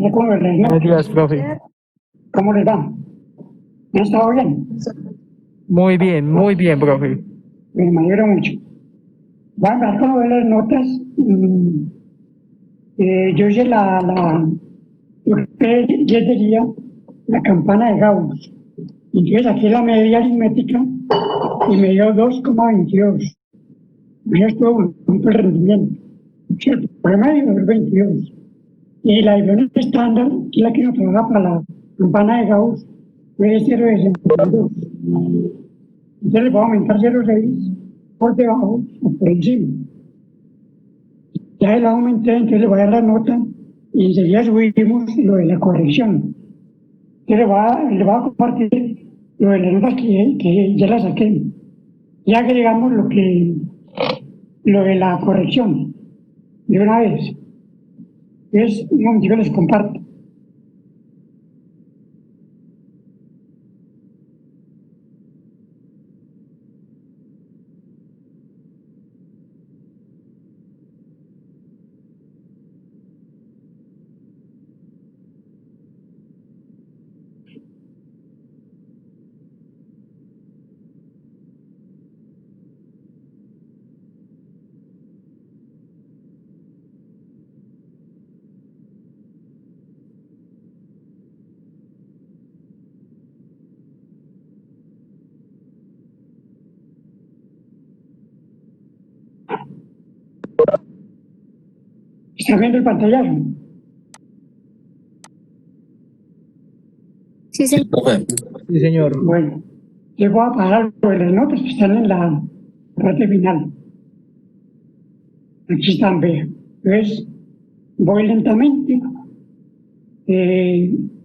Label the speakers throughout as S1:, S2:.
S1: ¿Cómo les
S2: Buenos días, profe.
S1: ¿Cómo les va? ¿Han estado bien?
S2: Muy bien, profe.
S1: Me alegro mucho. Voy a empezar con lo de las notas. Yo hice lo que yo diría la campana de Gauss. Entonces aquí la media aritmética y me dio 2,22. Eso estuvo bonito el rendimiento. Sí, el promedio es 22. Y la división estándar, que es la que nos trabaja para la campana de Gauss, puede ser de 62. Entonces le voy a aumentar 0,6 por debajo o por encima. Ya la aumenté, entonces le voy a dar la nota y enseguida subimos lo de la corrección. Entonces le voy a compartir lo de las notas que ya las saqué. Ya agregamos lo de la corrección de una vez. Entonces, un momentito les comparto. ¿Está viendo el pantallazo?
S3: Sí, señor.
S2: Sí, señor.
S1: Bueno, yo voy a parar lo de las notas que están en la parte final. Aquí están, vean. Entonces, voy lentamente.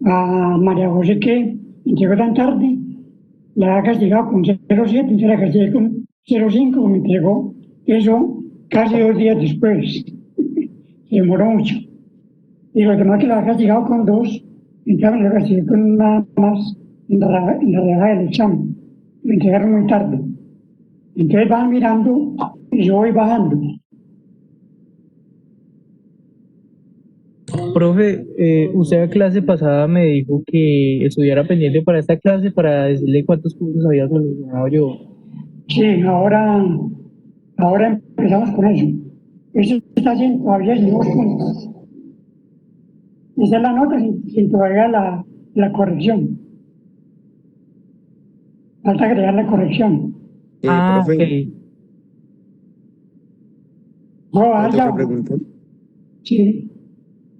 S1: A María José que llegó tan tarde, la ha castigado con 0,7, entonces la castigué con 0,5, me entregó eso casi 2 días después. Se demoró mucho. Y los demás que la ha castigado con 2, entonces me la castigué con una más en la redada del examen. Me entregaron muy tarde. Entonces van mirando y yo voy bajando.
S2: Profe, usted en clase pasada me dijo que estuviera pendiente para esta clase para decirle cuántos puntos había solucionado yo.
S1: Sí, ahora empezamos con eso. Eso está haciendo todavía sin puntos. Esa es la nota sin todavía la corrección. Falta agregar la corrección.
S2: Ok.
S4: Profe,
S1: ¿Puedo bajar ya?
S4: otra pregunta.
S1: Sí,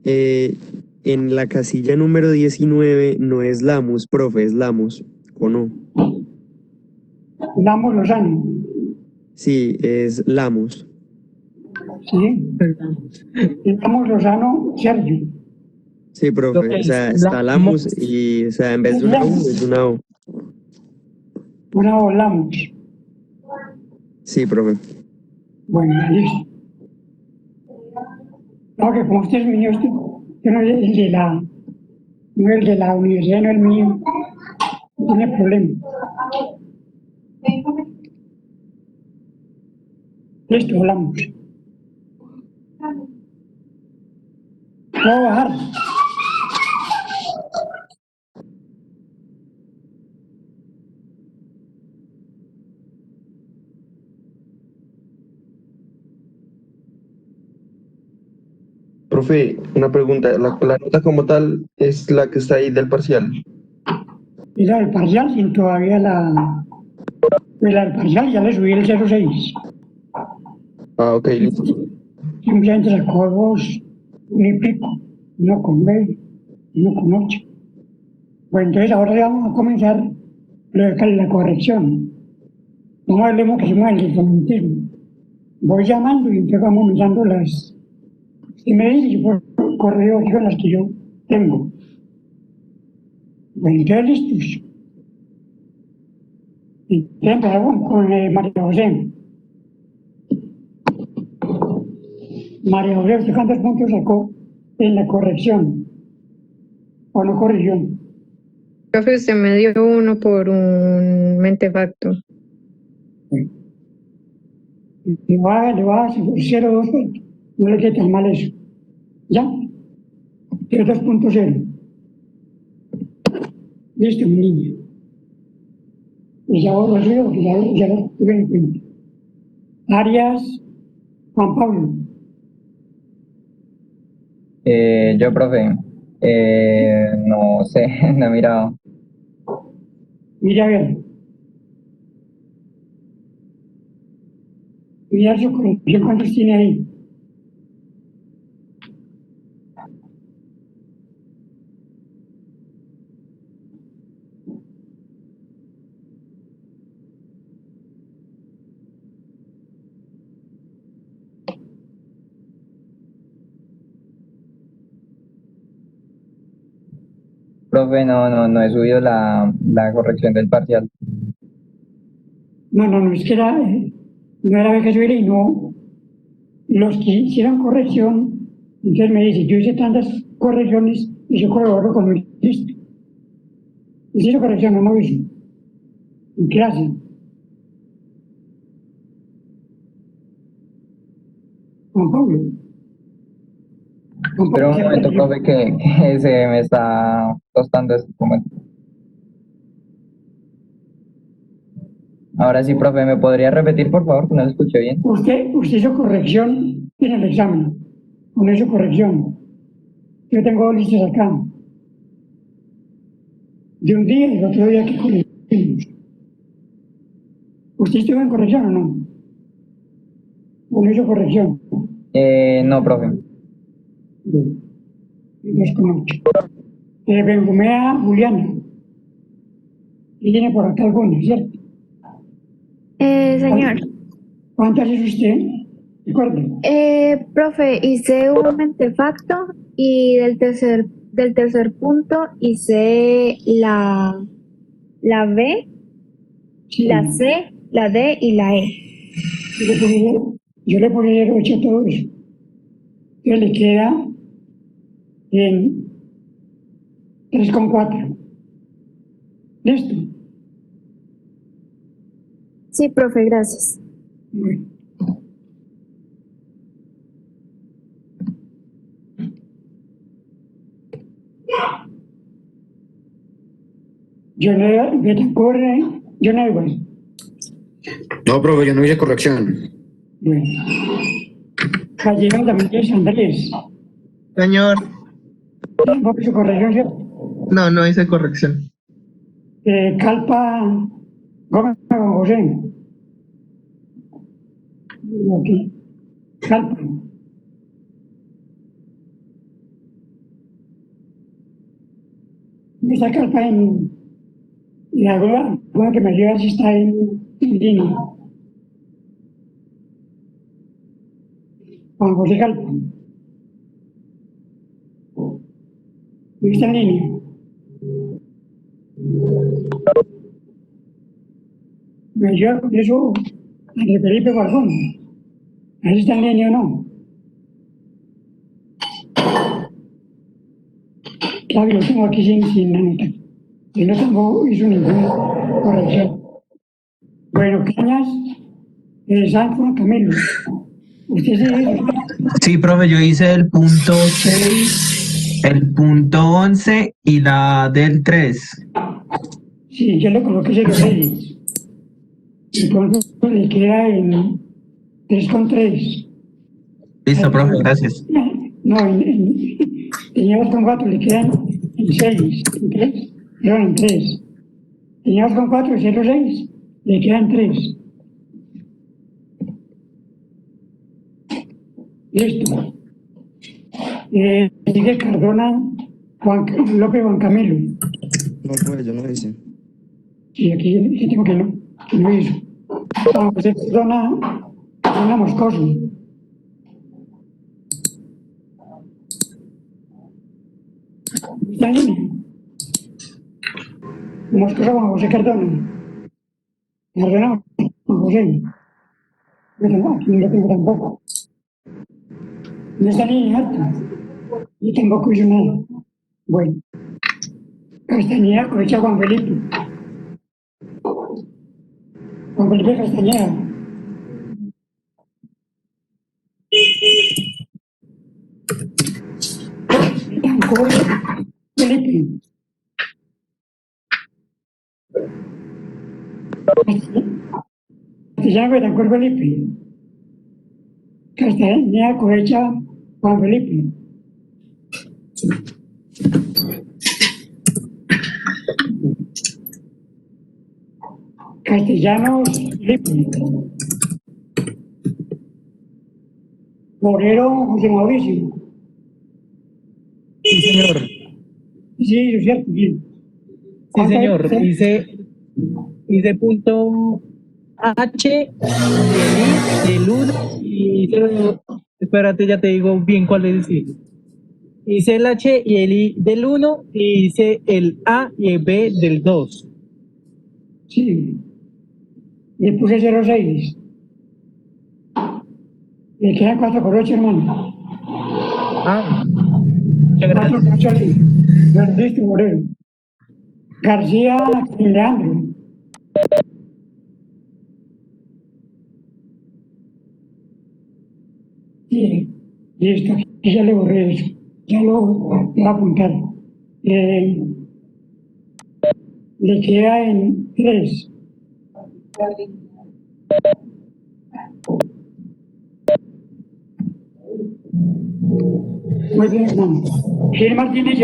S4: En la casilla número 19 no es Lamus, profe, es Lamus, ¿o no?
S1: damos los años.
S4: Sí, es Lamus.
S1: Sí, damos Lozano Sergio.
S4: Sí, profe, o sea, está Lamus y, o sea, en vez de una U es una O.
S1: Una volamos.
S4: Sí, profe.
S1: Bueno, listo. No, que como usted es mío, usted no es no es el de la universidad, no es el mío. No tiene problema. Listo, volamos. ¿Puedo bajar?
S5: Profe, una pregunta. La nota como tal es la que está ahí del parcial.
S1: Era el parcial sin todavía el parcial ya le subí el 0,6.
S5: Ah, ok, listo.
S1: Simplemente sacó 2 y pico, 1,9, 1,8. Bueno, entonces ahora ya vamos a comenzar la corrección. No hablemos que hicimos el determinismo. Voy llamando y entonces vamos mirando las. Si me dice yo por correo digo las que yo tengo. Bueno, entonces listos. Y empezamos con María José. María José, ¿usted cuántos puntos sacó en la corrección? ¿O no corrigió?
S3: Profe, usted me dio 1 por un mentefacto.
S1: Le va a hacer 0,2, no le quede tan mal eso. ¿Ya? 2.0. Listo, mi niña. Y ya os lo digo, que ya lo tuve en cuenta. Arias, Juan Pablo.
S6: Yo, profe, no sé, no he mirado.
S1: Mira a ver. Mira su corrección, ¿cuántos tiene ahí?
S6: Profe, no he subido la corrección del parcial.
S1: No, es que no era beca subir y no. Los que hicieron corrección, entonces me dice, yo hice tantas correcciones y yo colaboro con el listo. Hice corrección, no lo hizo. En clase. Juan Pablo. Juan
S6: Pero
S1: Pablo
S6: un
S1: hizo
S6: momento,
S1: corrección.
S6: profe, que se me está tostando este momento. Ahora sí, profe, ¿me podría repetir, por favor, que no lo escuché bien?
S1: Usted hizo corrección en el examen. Con eso corrección. Yo tengo listas acá. De un día y el otro día que corregimos. ¿Usted estuvo en corrección o no? Con eso corrección.
S6: No, profe.
S1: Bien. 2,8. Benjumea Juliana. Y tiene por acá algunas, ¿cierto?
S7: Señor,
S1: ¿Cuántas es usted? Recuerde.
S7: profe, hice un mentefacto y del tercer punto hice la B,
S1: Sí.
S7: la C, la D y la E.
S1: Yo le pondré 8 a todo eso. Entonces le queda en 3,4. ¿Listo?
S7: Sí, profe, gracias.
S1: Bueno. Yo no corre, yo no igual.
S8: No, profe, yo no hice corrección.
S1: Bueno. Callejon también es Andrés.
S2: Señor,
S1: Tampoco su corrección, ¿cierto?
S2: no hice corrección.
S1: Calpa Gómez José. Aquí. Calpa. Esta calpa en la alguna que me ayuda si está en línea. Juan José Calpa. ¿Está en línea? Me ayuda con eso André Felipe Barbón. A ver si está en línea o no. Claro, lo tengo aquí sin anotar. Y no tengo, hizo ninguna corrección. Bueno, Cañas, San Juan Camilo. Usted sí,
S9: Sí, profe, yo hice el punto 6, el punto 11 y la del 3.
S1: sí, yo le coloqué 06. Entonces le queda en 3,3.
S9: Listo, profe, gracias.
S1: No, tenía 2,4, le quedan en 6, en 3, perdón, en 3. Tenía 2,4, 0,6, le quedan 3. Listo. Sigue Cardona, López Juan Camilo.
S4: No, pues yo no hice.
S1: Sí, aquí tengo que no hizo. Juan José Cardona Moscoso. ¿Está en línea? Moscoso Juan José Cardona. Cardona Juan José. Pero no, aquí no lo tengo tampoco. No está en línea, ¿cierto? Y tampoco hizo nada. Bueno. Castañeda, cosecha Juan Felipe. Juan Felipe Castañeda. Jorge Felipe. Castellano Betancur Felipe. Castellana Cohecha Juan Felipe. Castellanos Felipe. Morero José Mauricio.
S2: Sí, señor.
S1: Sí, es cierto, sí.
S2: Sí, señor. Hice punto H, el I, el 1 y hice, espérate, ya te digo bien cuál es decir. Hice el H y el I del 1 y hice el A y el B del 2.
S1: Sí. Le puse 06. Le quedan 4 por 8, hermano.
S2: Ah, muchas
S1: 4
S2: gracias.
S1: por 8 ali. Listo, Morero. García Leandro. Sí. Listo. Aquí ya le borré eso. Ya lo voy a apuntar. Le queda en 3. Muy bien, hermano. Gil Martínez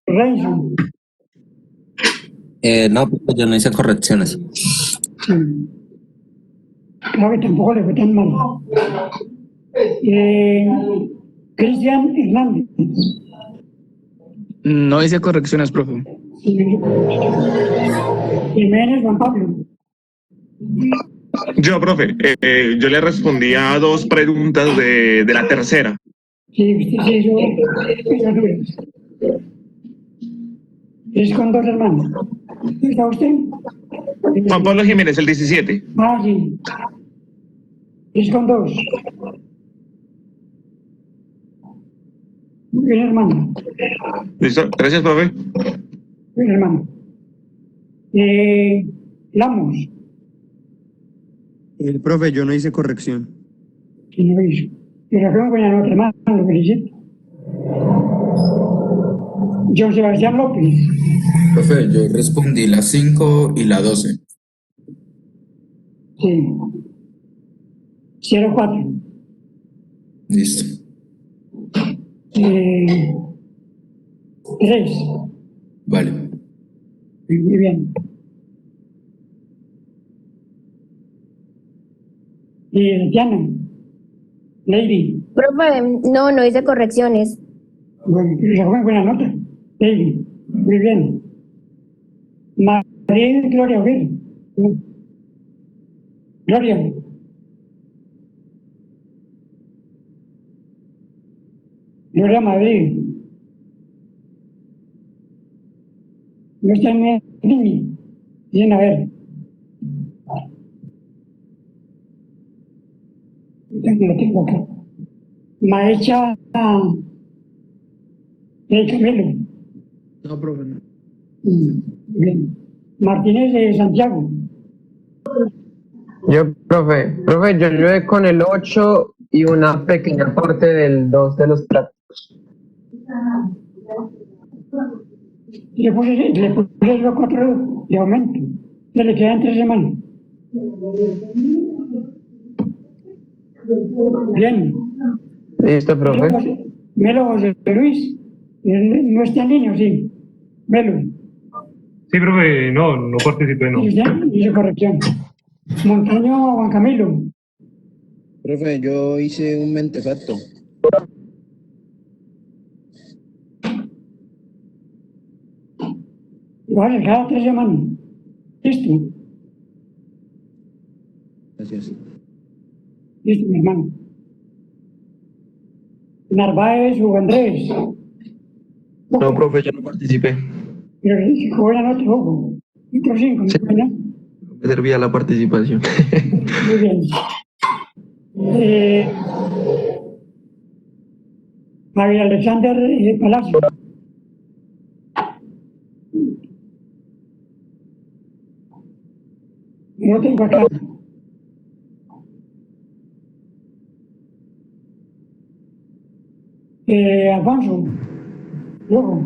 S1: Renzo.
S10: No, pues yo no hice correcciones.
S1: Sí. Claro que tampoco le fue tan mal. Cristian Hernández.
S11: No hice correcciones, profe.
S1: Sí. Jiménez Juan Pablo.
S12: Yo, profe, yo le respondí a 2 preguntas de la tercera.
S1: Sí, usted sí hizo duras. Es con 2 hermanos. ¿Está usted?
S12: Juan Pablo Jiménez, el 17.
S1: Ah, sí. Es con 2. Muy bien, hermano.
S12: ¿Listo? Gracias, profe.
S1: Muy bien, hermano. Lamos.
S4: El profe, yo no hice corrección.
S1: Que no lo hizo. Pero fue buena nota, hermano, lo felicito. John Sebastián López.
S10: Profe, yo respondí la 5 y la 12.
S1: Sí. 04.
S10: Listo.
S1: 3.
S10: Vale.
S1: Muy bien. Diana. Lady.
S7: Profe, no hice correcciones.
S1: Bueno, esa fue buena nota. Lady. Muy bien. María Gloria Ver. Gloria. Gloria Madrid. No está en el niño. Bien, a ver. Lo tengo acá. Maecha del Camelo.
S5: No, profe, no.
S1: Bien. Martínez de Santiago.
S13: Yo, profe, yo llevé con el 8 y una pequeña parte del 2 de los prácticos.
S1: Le puse los 4 de aumento. Se le quedan 3 semanas. Bien.
S13: ¿Listo, profe?
S1: Melo José Luis. No está en línea, sí. Melo.
S14: Sí, profe, no participé, no.
S1: Hizo corrección. Montaño Juan Camilo.
S15: Profe, yo hice un mentefacto.
S1: Vale, cada 3 semanas. Listo.
S15: Gracias.
S1: Listo, mi hermano. Narváez Hugo Andrés.
S5: No, profe, yo no participé.
S1: Pero buena nota, ojo. Otro 5,
S5: Sí.
S1: buena.
S5: Me servía la participación.
S1: Muy bien. Javier Alexander Palacio. No tengo acá. Alfonso. Luego,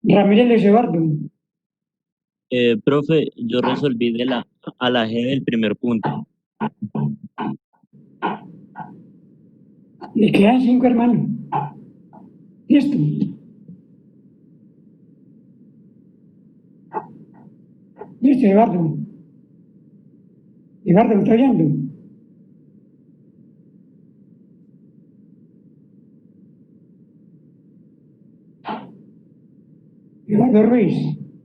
S1: Ramírez Eduardo.
S11: Profe, yo resolví de la A a la G del primer punto.
S1: Le quedan 5 hermanos. Listo. Listo, Eduardo. Eduardo, ¿me está oyendo? Eduardo Ruiz.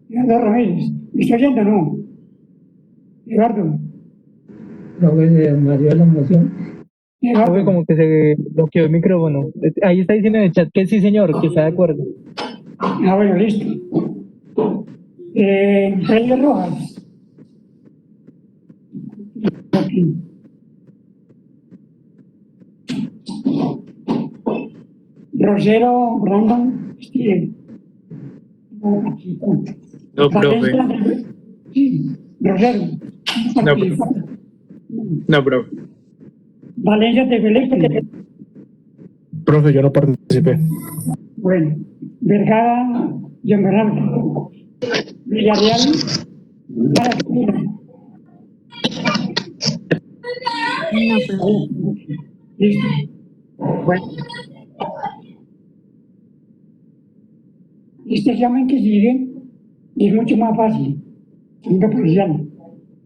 S1: Eduardo Ramírez. ¿Me está oyendo o no? Eduardo.
S2: Profe, se desmayó la emoción.
S1: Eduardo.
S2: Profe, como que se bloqueó el micrófono. Ahí está diciendo en el chat que sí, señor, que está de acuerdo.
S1: Ah, bueno, listo. Freddy Rojas. Aquí. Rosero Brandon Steele. Aquí.
S12: No, profe.
S1: Sí, Rosero.
S12: No, no, profe.
S1: Valencia de Felipe.
S14: Profe, yo no participé.
S1: Bueno, Vergara, John Bernardo. Villarreal, Caracas. Listo. Bueno. Este examen que sigue es mucho más fácil. Nunca policial.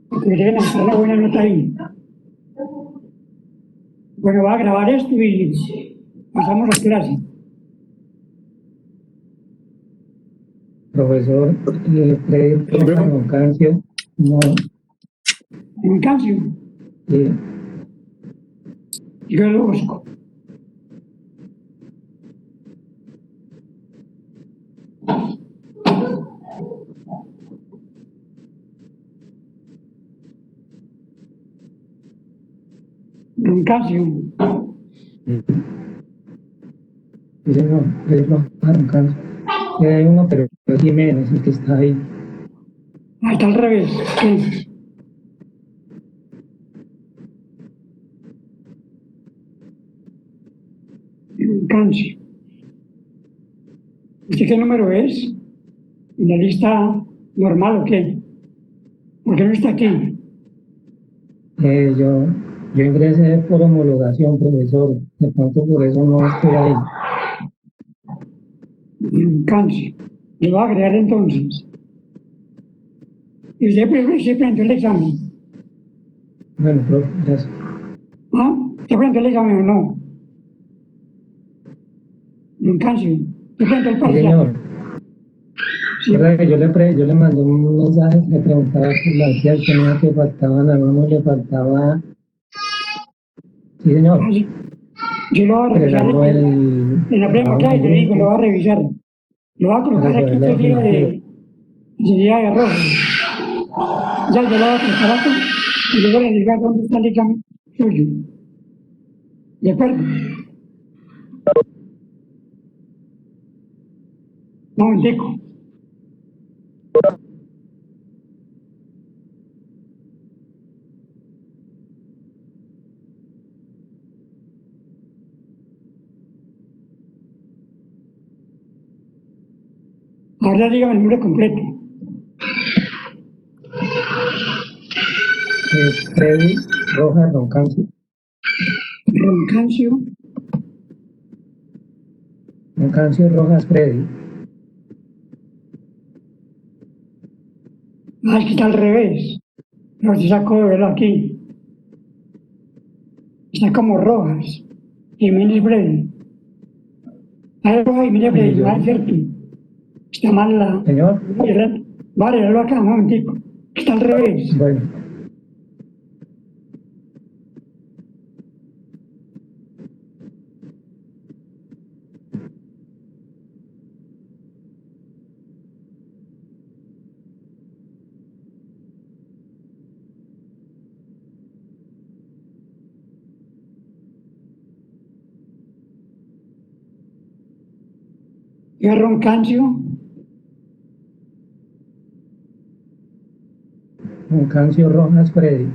S1: Porque deben hacer una buena nota ahí. Bueno, va a grabar esto y pasamos a clase.
S2: Profesor, Freddy Rojas Cancio, no,
S1: En Cancio, yo lo busco. En Cancio.
S2: sí, señor, Freddy Rojas Cancio. Hay uno, pero es Jiménez el que está ahí.
S1: Hasta al revés. Sí. En Cancio. ¿Este qué número es? ¿En la lista normal o qué? ¿Por qué no está aquí?
S2: Yo ingresé por homologación, profesor. De pronto por eso no estoy ahí.
S1: En Cancio. Lo va a agregar entonces. Y usted presentó el examen.
S2: Bueno, profe, gracias.
S1: ¿Ah? ¿Usted presentó el examen o no? En Cancio. ¿Usted presentó el
S2: Sí,
S1: parcial?
S2: señor.
S1: Sí.
S2: Yo le mandé un mensaje, le preguntaba por la tía, tenía que faltaban algunos, le faltaba. Sí, señor.
S1: Ah, sí. Yo lo voy a revisar
S2: Agregando
S1: en la prueba que hay, te digo, lo voy a revisar. Lo voy a colocar aquí este día de arroz. Ya yo lo voy a preparar y luego le digo dónde está el examen suyo. ¿De acuerdo? Un momentico. Ahora dígame el nombre completo.
S2: Freddy Rojas Roncancio.
S1: Roncancio.
S2: Roncancio Rojas Freddy.
S1: Ah, es que está al revés. Pero se sacó de verlo aquí. Está como Rojas. Jiménez Breve. Hay Rojas Jiménez Breve, no es cierto. Está mal la.
S2: Señor.
S1: Vale, lo acá, un momentico. Está al revés.
S2: Bueno.
S1: Y a Roncancio.
S2: Concancio Rojas Freddy.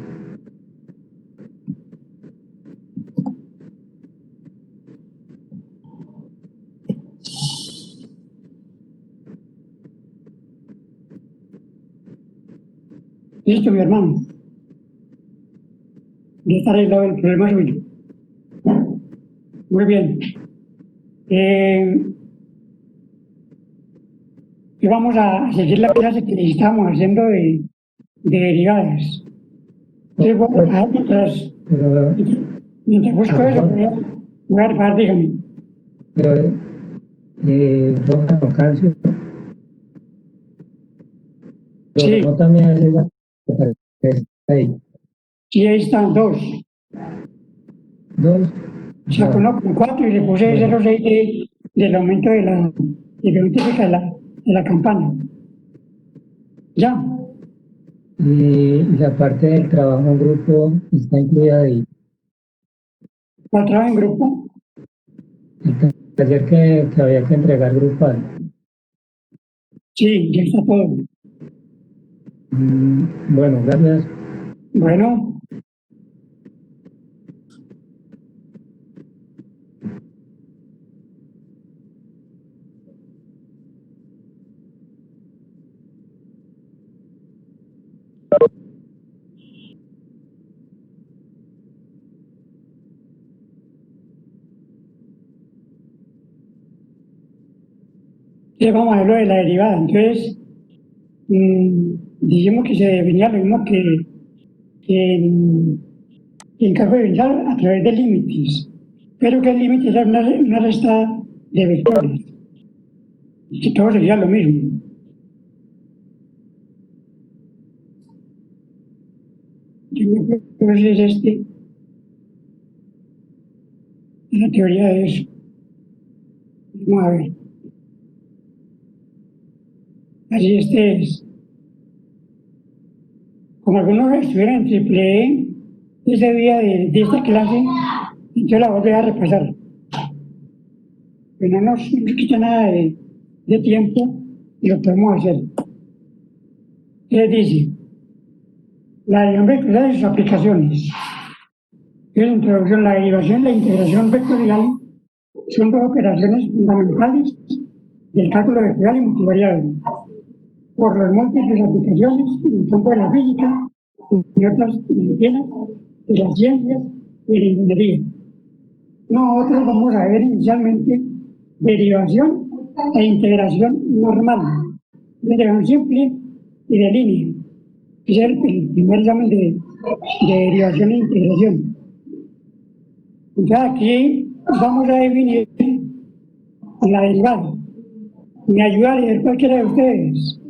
S1: Listo, mi hermano. Ya está arreglado el problema suyo. Muy bien. Y vamos a seguir la clase que estamos haciendo de derivadas. Entonces, bueno, mientras busco eso, voy a reparar, dígame.
S2: Pero, Rojas Concancio.
S1: Sí.
S2: No también ahí.
S1: Sí, ahí están dos.
S2: Dos.
S1: O sea, con 4 y le puse 0,6 del aumento de la campana. Ya.
S2: Y la parte del trabajo en grupo está incluida ahí.
S1: ¿Para trabajo en grupo?
S2: El taller que había que entregar grupal.
S1: Sí, ya está todo.
S2: Bueno, gracias.
S1: Bueno. Vamos a ver lo de la derivada. Entonces, dijimos que se definía lo mismo que en caso de diferencial a través de límites, pero que el límite era una resta de vectores, que todo sería lo mismo. Yo me creo que es la teoría de eso. Vamos a ver. Así es. Como algunos estuvieron en triple E, ese día de esta clase, yo la voy a repasar. Que no nos quita nada de tiempo y lo podemos hacer. Les dice, la derivación vectorial y sus aplicaciones. En introducción, la derivación y la integración vectorial son dos operaciones fundamentales del cálculo vectorial y multivariable, por las múltiples aplicaciones en el campo de la física y otras disciplinas de las ciencias y la ingeniería. Nosotros vamos a ver inicialmente derivación e integración normal, derivación simple y de línea, que es el primer examen de derivación e integración. Entonces aquí vamos a definir la derivada. ¿Me ayuda a leer cualquiera de ustedes?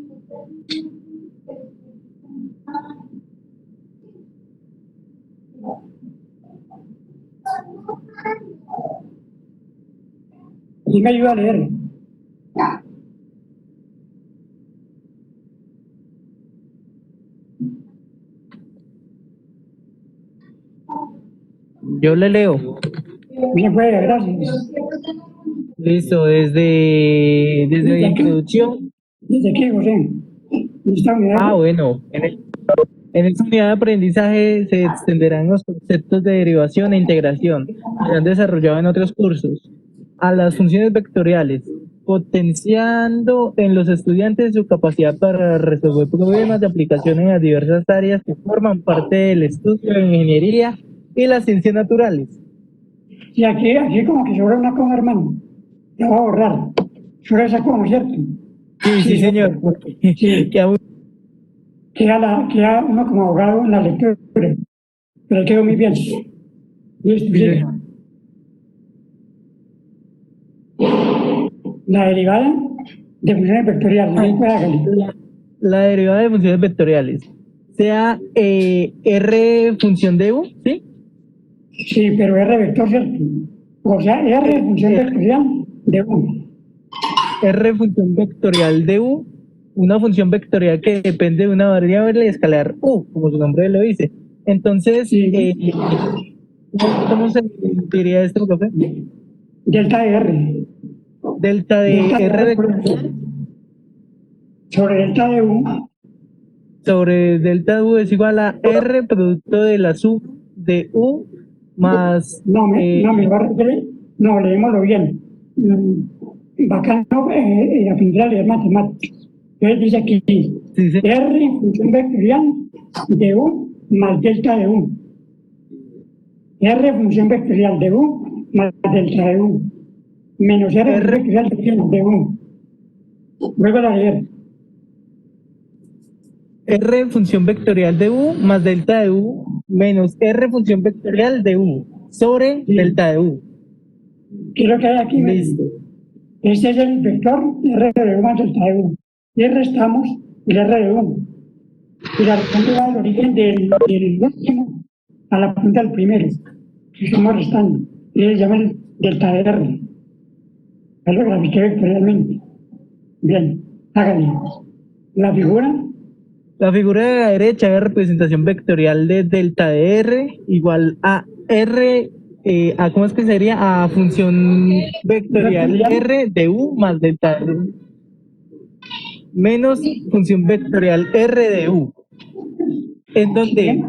S1: ¿Quién me ayuda a leer?
S2: Yo le leo.
S1: Bien, pues, gracias.
S2: Listo, desde la introducción.
S1: ¿Desde qué, José?
S2: Bueno, en esta unidad de aprendizaje se extenderán los conceptos de derivación e integración que se han desarrollado en otros cursos a las funciones vectoriales, potenciando en los estudiantes su capacidad para resolver problemas de aplicación en las diversas áreas que forman parte del estudio de ingeniería y las ciencias naturales.
S1: Y aquí como que sobra una coma, hermano. La voy a borrar. Sobra esa coma, ¿cierto?
S2: Sí, señor.
S1: Sí. Queda uno como abogado en la lectura. Pero quedó muy bien. Listo, sí. La derivada de funciones vectoriales.
S2: La derivada de funciones vectoriales. Sea R función de U, ¿sí?
S1: Sí, pero R vector, ¿cierto? O sea, R función vectorial de U.
S2: R función vectorial de U, una función vectorial que depende de una variable escalar U, como su nombre lo dice. Entonces, ¿cómo se diría esto, profe?
S1: Delta de R.
S2: Delta de R vectorial
S1: sobre delta de U.
S2: sobre delta de U es igual a R producto de la suma de U más...
S1: No, me va a repetir. No, leémoslo bien. Bacano, aprender a leer matemáticas. Entonces dice aquí, R función vectorial de U más delta de U. R función vectorial de U más delta de U. Menos R vectorial de U. Vuelvo a leer.
S2: R función vectorial de U más delta de U menos R función vectorial de U sobre delta de U.
S1: ¿Qué es lo que hay aquí?
S2: Listo.
S1: Este es el vector R de U más delta de U. Y restamos el R de U. Y la respuesta va al origen del último a la punta del primero. Que estamos restando. Y se llama el delta de R. Ya lo grafiqué vectorialmente. Bien, háganle. La figura.
S2: La figura de la derecha es la representación vectorial de delta de R igual a R, ¿cómo es que sería? A función vectorial R de U más delta de U menos función vectorial R de U, en donde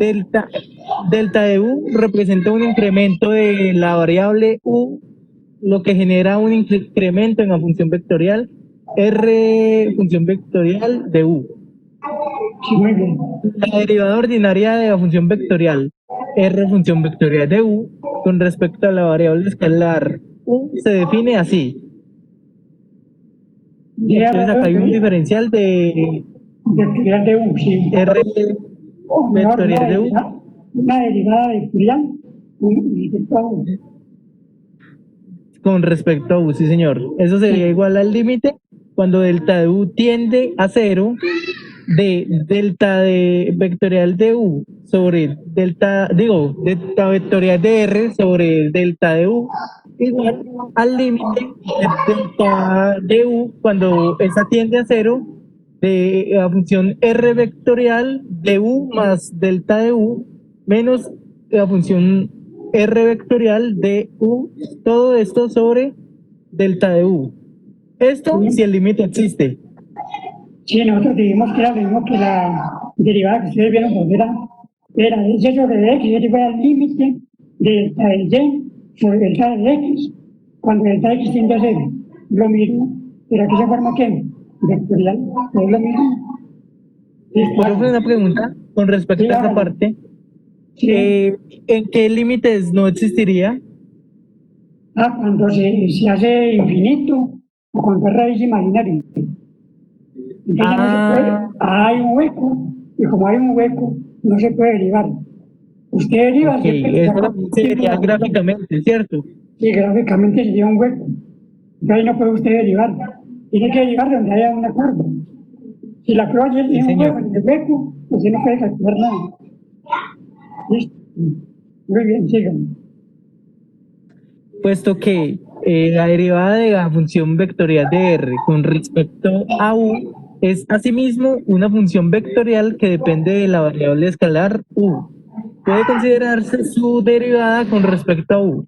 S2: delta de U representa un incremento de la variable U, lo que genera un incremento en la función vectorial R función vectorial de U.
S1: Muy bien.
S2: La derivada ordinaria de la función vectorial R función vectorial de U con respecto a la variable escalar U se define así. Entonces acá hay un diferencial de
S1: vectorial de U, sí.
S2: R vectorial de U.
S1: Una derivada vectorial
S2: con respecto a U, sí señor. Eso sería igual al límite cuando delta de U tiende a 0 de delta de vectorial de U sobre delta vectorial de R sobre delta de U igual al límite de delta de U cuando esa tiende a 0 de la función R vectorial de U más delta de U menos la función R vectorial de U, todo esto sobre delta de U. Esto si el límite existe.
S1: Sí, nosotros dijimos que era lo mismo que la derivada que ustedes vieron, pues era y sobre X, es igual al límite de delta de Y sobre delta de X, cuando delta de X tiende a 0. Lo mismo, pero aquí se forma ¿qué? Vectorial, es lo mismo.
S2: ¿Puedo hacer una pregunta con respecto a esa parte?
S1: Sí.
S2: ¿En qué límites no existiría?
S1: Cuando se hace infinito o cuando es raíz imaginaria. Entonces no se puede, hay un hueco, y como hay un hueco, no se puede derivar. Usted deriva...
S2: Eso sería gráficamente, ¿cierto?
S1: Sí, gráficamente sería un hueco. Entonces ahí no puede usted derivar. Tiene que derivar donde haya una curva. Si la curva tiene un hueco en el hueco, pues no puede calcular nada. ¿Listo? Muy bien, sigan.
S2: Puesto que la derivada de la función vectorial de R con respecto a U es asimismo una función vectorial que depende de la variable escalar U. Puede considerarse su derivada con respecto a U.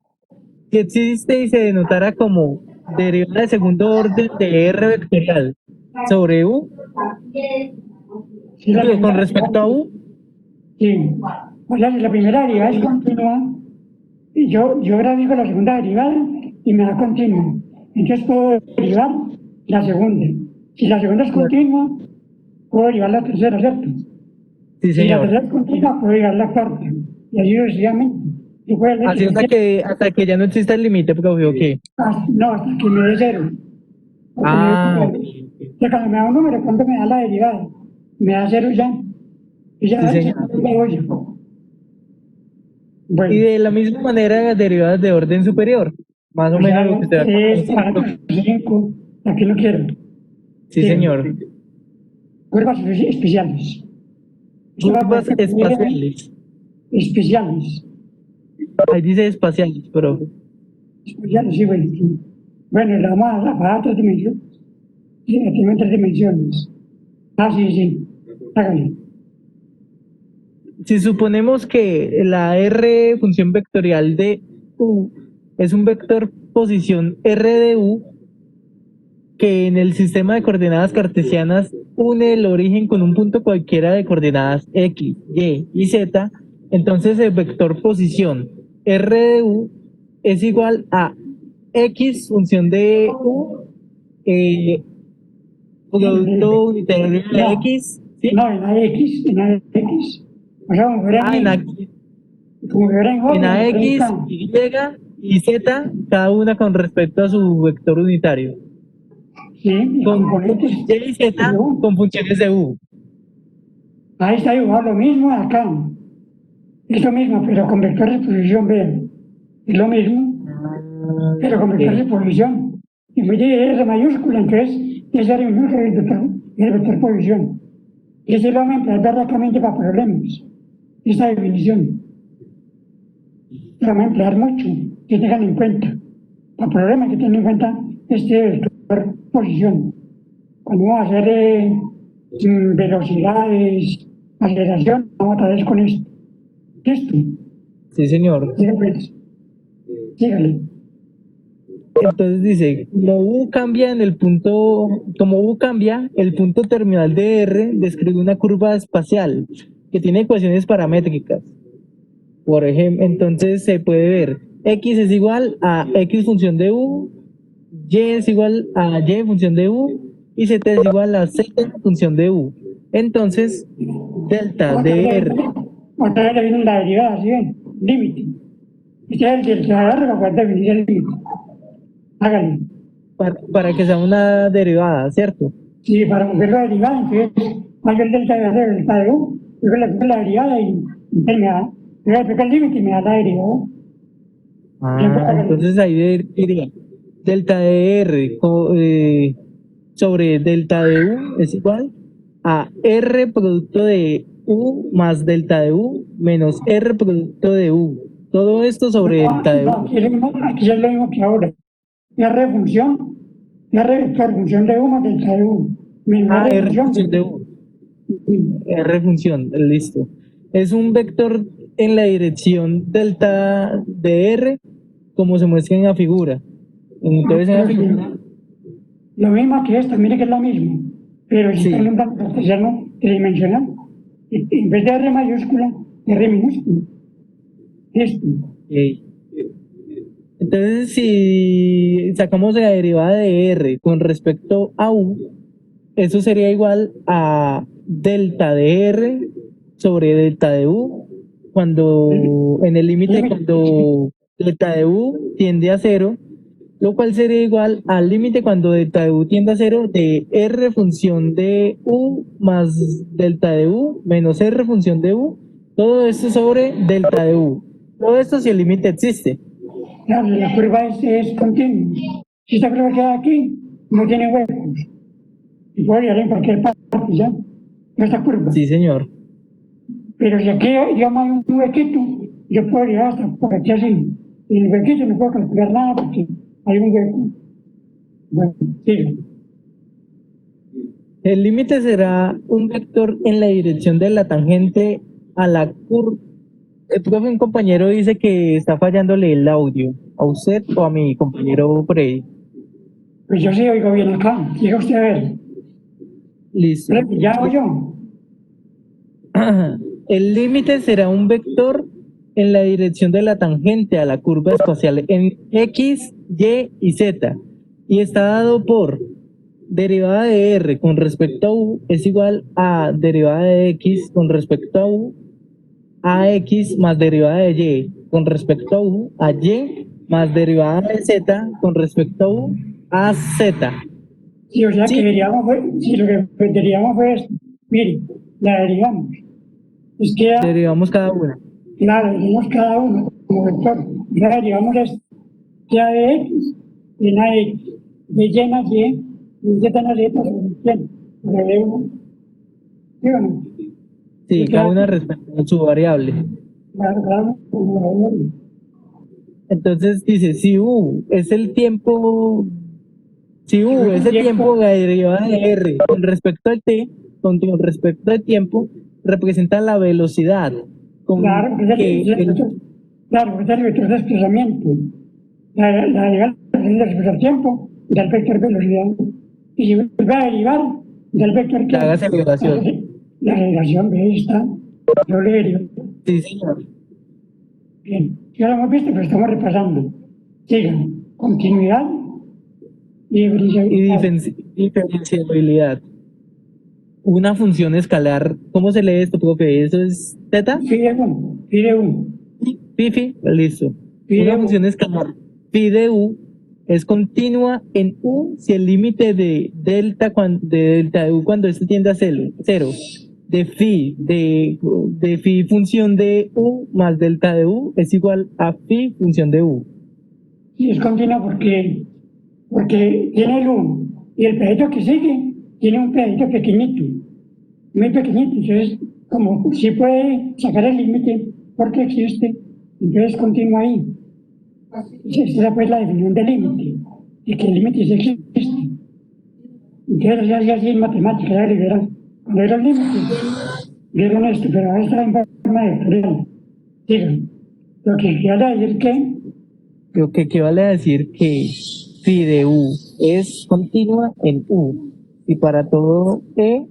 S2: Si existe y se denotara como derivada de segundo orden de R vectorial sobre U, con respecto a U.
S1: Sí, pues la primera derivada es continua. Y yo grafico la segunda derivada y me da continua. Entonces puedo derivar la segunda. Si la segunda es continua, puedo derivar la tercera, ¿cierto?
S2: Sí, señor.
S1: Si la tercera es continua, puedo derivar la cuarta. Y así sucesivamente.
S2: Así hasta que ya no exista el límite, porque ¿qué?
S1: No, hasta que me dé 0. Cuando me da un número, ¿cuánto me da la derivada? Me da 0 ya. Y ya,
S2: sí,
S1: bueno.
S2: Y de la misma manera las derivadas de orden superior, más o menos lo que te da.
S1: 5, aquí lo quiero.
S2: Sí, señor.
S1: Curvas especiales.
S2: Curvas espaciales.
S1: Especiales.
S2: Ahí dice espaciales, pero...
S1: Especiales, sí, bueno. Bueno, la vamos a 3 dimensiones. Sí, aquí en 3 dimensiones. Sí. Háganlo.
S2: Si suponemos que la R función vectorial de U es un vector posición R de U, que en el sistema de coordenadas cartesianas une el origen con un punto cualquiera de coordenadas X, Y y Z, entonces el vector posición R de U es igual a X función de U, producto unitario de X, ¿sí?
S1: No, en AX, en AX. O sea, como verán,
S2: En AX, Y y Z, cada una con respecto a su vector unitario.
S1: Sí, y
S2: Con
S1: componentes
S2: Y y Z con funciones de U.
S1: Ahí está igual, lo mismo acá. Es lo mismo, pero con vector de posición B. Es lo mismo, pero con vector de posición. En vez de R mayúscula, entonces es R minúscula el vector posición. Y ese lo vamos a emplear prácticamente para problemas. Esta definición. Lo vamos a emplear mucho, que tengan en cuenta. Para problemas que tengan en cuenta este vector posición. Cuando vamos a hacer velocidades, aceleración, vamos otra vez con esto. Esto.
S2: Sí, señor.
S1: Sígale.
S2: Entonces dice, como U cambia, el punto terminal de R describe una curva espacial que tiene ecuaciones paramétricas. Por ejemplo, entonces se puede ver X es igual a X función de U, Y es igual a Y función de U y Z es igual a Z función de U. Entonces, delta de R.
S1: Otra vez le viene la derivada, ¿sí ven? Límite. Este es el delta de R para poder definir el límite. Hágale.
S2: Para que sea una derivada, ¿cierto?
S1: Sí, para coger la derivada, entonces, hago el delta de R, el delta de U, luego le pongo la derivada y entonces me da, le voy a aplicar el límite y me da la derivada.
S2: Entonces ahí diría delta de R sobre delta de U es igual a R producto de U más delta de U menos R producto de U. Todo esto sobre delta de U.
S1: Aquí es lo mismo que ahora. R función, R vector función de U más delta de U.
S2: R función de U. R función, listo. Es un vector en la dirección delta de R, como se muestra en la figura. Entonces en la figura.
S1: Lo mismo que esta, mire que es lo mismo, pero si está en un plano cartesiano tridimensional, en vez de R mayúscula, R minúscula. Esto.
S2: Okay. Entonces, si sacamos la derivada de R con respecto a U, eso sería igual a delta de R sobre delta de U, cuando en el límite cuando delta de U tiende a 0, lo cual sería igual al límite cuando delta de U tiende a 0 de R función de U más delta de U menos R función de U, todo esto sobre delta de U. Todo esto si el límite existe.
S1: Claro, la curva es continua. Si esta curva queda aquí, no tiene huecos. Y puede llegar en cualquier parte, ¿ya? Esta curva.
S2: Sí, señor.
S1: Pero si aquí, digamos, hay un huequito, yo puedo llegar hasta por aquí así. Y en el huequito no puedo calcular nada porque hay un hueco. Bueno, sí.
S2: El límite será un vector en la dirección de la tangente a la curva. El profe, un compañero dice que está fallándole el audio. ¿A usted o a mi compañero Freddy?
S1: Pues yo sí oigo bien acá. Llega usted a ver.
S2: Listo.
S1: ¿Ya oyo?
S2: El límite será un vector en la dirección de la tangente a la curva espacial en X, Y y Z. Y está dado por derivada de R con respecto a U es igual a derivada de X con respecto a U, a X más derivada de Y con respecto a U, a Y más derivada de Z con respecto a U, a Z.
S1: Sí, o sea que diríamos, si lo que diríamos fue esto. Mire, la derivamos. Es que
S2: derivamos cada una.
S1: Claro, derivamos cada uno como vector. Ya derivamos esto. Ya de X y en AX, de Y en Y, y Z en Z sobre 100. Pero de uno. ¿Sí o no?
S2: Sí, cada una respecto a su variable.
S1: Claro, como la variable.
S2: Entonces dice, si U es el tiempo, la derivada de R con respecto al T, con respecto al tiempo, representa la velocidad.
S1: Claro, es el vector de desplazamiento. La derivada es el vector tiempo y el vector velocidad. y si vuelve a derivar del vector que
S2: Hagas derivación.
S1: la derivación de esta, yo le derivo.
S2: Sí, señor.
S1: Bien, ya lo hemos visto, pero estamos repasando. Sigan, continuidad y
S2: Y
S1: diferenciabilidad.
S2: diferenciabilidad. Una función escalar, ¿cómo se lee esto, profe? ¿Eso es teta?
S1: Phi de U.
S2: Phi, listo.
S1: Phi de
S2: Una
S1: U.
S2: función escalar phi de u es continua en u si el límite de delta de u cuando este tiende a cero. De phi función de u más delta de u es igual a phi función de u.
S1: Sí, es continua porque tiene el 1 y el pedacito que sigue tiene un pedacito pequeñito, muy pequeñito. Entonces, como si puede sacar el límite porque existe, entonces continúa ahí. Esa es pues la definición del límite, y que el límite sí existe. Entonces, ya así en matemáticas, ya liberal. Cuando era el límite, vieron esto, pero ahora está en forma de vectorial. Sigan. Lo que quiere decir que
S2: Lo que equivale a decir que phi de u es continua en u y para todo e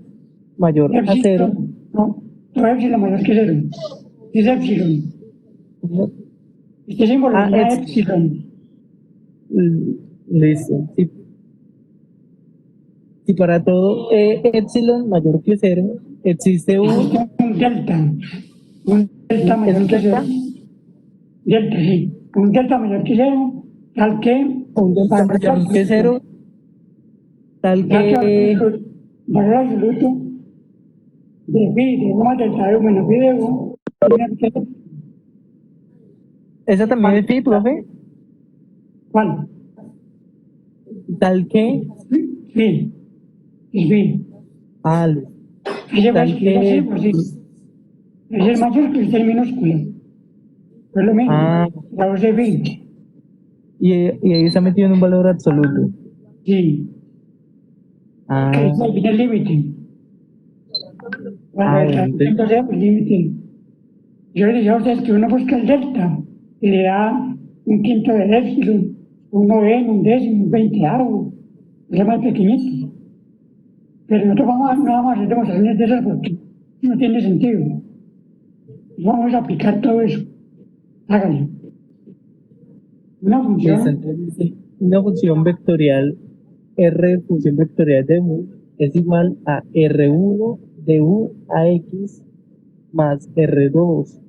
S2: mayor a cero.
S1: No, todo epsilon mayor que cero. Es epsilon. Este símbolo es epsilon.
S2: Listo. Si para todo e epsilon mayor que cero existe
S1: Existe un delta. Un delta mayor que cero. Delta, sí. Un delta mayor que cero, tal que.
S2: Un delta mayor que cero, tal que.
S1: Valor absoluto de phi de u más delta de u menos phi de u.
S2: ¿Esa también es phi, profe?
S1: ¿Cuál?
S2: Tal que.
S1: Phi. Es phi.
S2: Ah,
S1: Tal que. Es el mayor que usted minúscula. Es lo mismo. La voz de phi.
S2: Y ahí está metido en un valor absoluto.
S1: Sí. Que ahí viene el límite. Entonces, el límite. Yo le dije a ustedes que uno busca el delta y le da un quinto de epsilon, un noveno, un décimo, un veinteavo, es más pequeñito. Pero nosotros no vamos a hacer demostraciones de esas porque no tiene sentido. Vamos a aplicar todo eso. Háganlo.
S2: Una función vectorial R función vectorial de u es igual a R1 de u a x más R2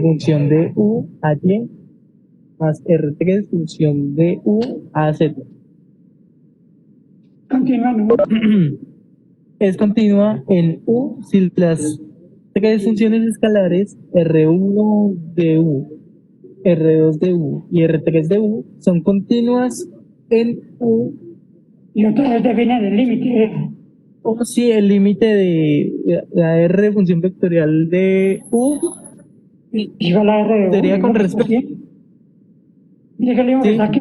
S2: función de u a y más R3 función de u a z. Es continua en u si las tres funciones escalares R1 de u, R2 de u y R3 de u son continuas en u.
S1: Y otra vez definen el límite.
S2: O si el límite de la R función vectorial de u
S1: igual a R de u
S2: sería con respecto.
S1: Mire que le digo que está aquí.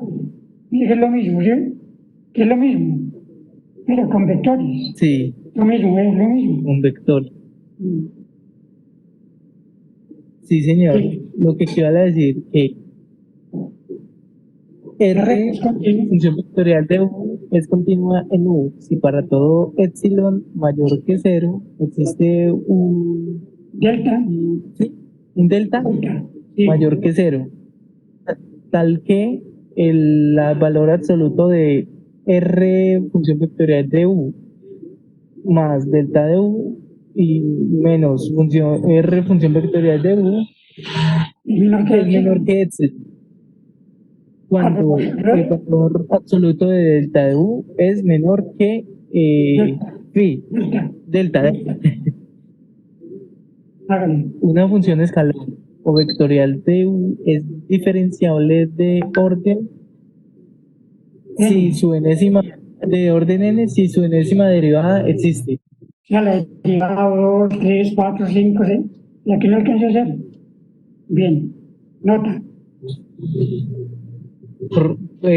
S1: Mire que es lo mismo, ¿sí? Que es lo mismo. Pero con vectores.
S2: Sí.
S1: Lo mismo, es lo mismo.
S2: Un vector. Sí, señor. Sí. Lo que quiero decir que R función vectorial de u es continua en u si para todo epsilon mayor que cero existe un
S1: delta,
S2: un delta mayor que cero, tal que el valor absoluto de R función vectorial de u más delta de u y menos función R función vectorial de u es menor que epsilon. Cuando el valor absoluto de delta de u es menor que phi, delta. Una función escalar o vectorial de u es diferenciable de orden si su enésima de orden n si su enésima derivada existe.
S1: Ya la derivada 2, 3, 4, 5, 6. Y aquí no alcanza a hacer. Bien. Nota.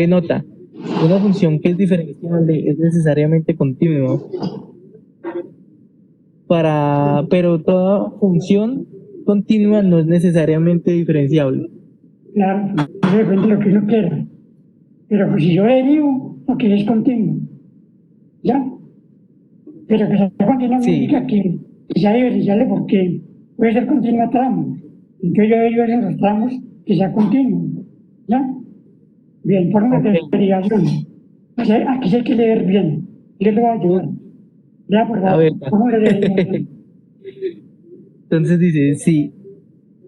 S2: Nota, una función que es diferenciable es necesariamente continua, pero toda función continua no es necesariamente diferenciable.
S1: Claro, depende de lo que uno quiera. Pero pues si yo derivo, que es continuo. ¿Ya? Pero que sea continuo significa que sea diferenciable porque puede ser continuo a tramos. Entonces yo derivo en los tramos que sea continuo. ¿Ya? Bien, forma de derivación. O sea, aquí sí hay que leer bien. Yo le voy a ayudar. Ya, por favor. ¿Cómo le derivación?
S2: Entonces dice, sí,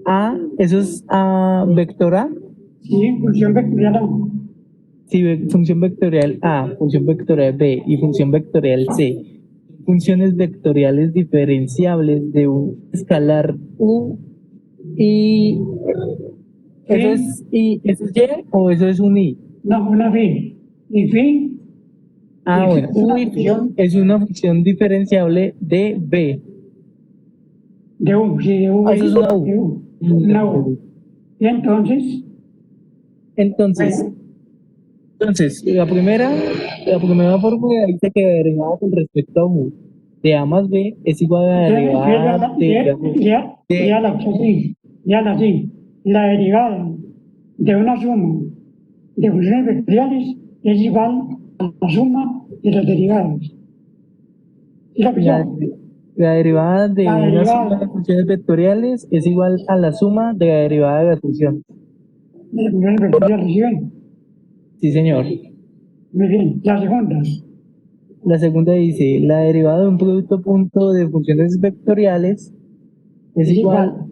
S2: A, eso es A vector A.
S1: Sí, función vectorial A.
S2: Sí, función vectorial A, función vectorial B y función vectorial C. Funciones vectoriales diferenciables de un escalar U y ¿eso es Y o eso es un I?
S1: No, una phi. Y phi.
S2: Ah, bueno, U y phi es una función diferenciable de B.
S1: De U, sí, de U.
S2: Eso es una U.
S1: De U. Una U. Y entonces.
S2: Entonces, la primera fórmula dice que la derivada con respecto a U de A más B es igual a la derivada
S1: así. La derivada de una suma de funciones vectoriales es igual a la suma de las derivadas. ¿Sí la pilló?
S2: La derivada de una suma de funciones vectoriales es igual a la suma de la derivada de la función.
S1: De las funciones vectoriales, ¿sí ven?
S2: Sí, señor.
S1: Muy bien. La segunda.
S2: La segunda dice, la derivada de un producto punto de funciones vectoriales es igual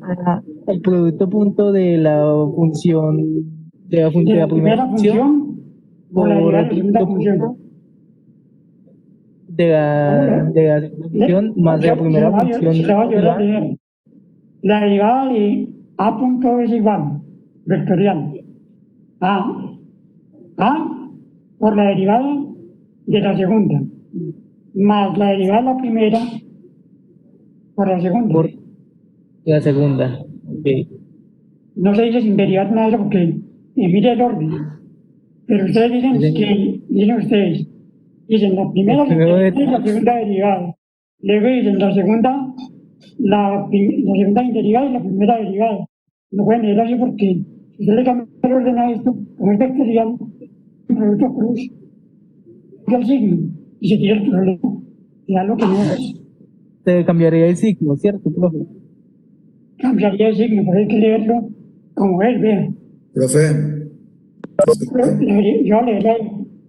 S2: al producto punto de la función de la primera función
S1: por la derivada de la segunda función.
S2: De la segunda función más de la primera función.
S1: La derivada de A punto es igual, vectorial, A por la derivada de la segunda, más la derivada de la primera por la segunda.
S2: Por la segunda, ok.
S1: No se dice sin derivar nada porque mire el orden. Pero ustedes dicen la primera derivada y la segunda derivada. Luego dicen la segunda derivada y la primera derivada. No pueden leer así porque si usted le cambia el orden a esto, como es vectorial, el producto cruz, el signo, y se tira el problema. Ya lo que no es.
S2: Se cambiaría el signo, ¿cierto, profe?
S1: Cambiaría el signo, pero hay que leerlo como es, vea.
S10: Profe.
S1: Yo le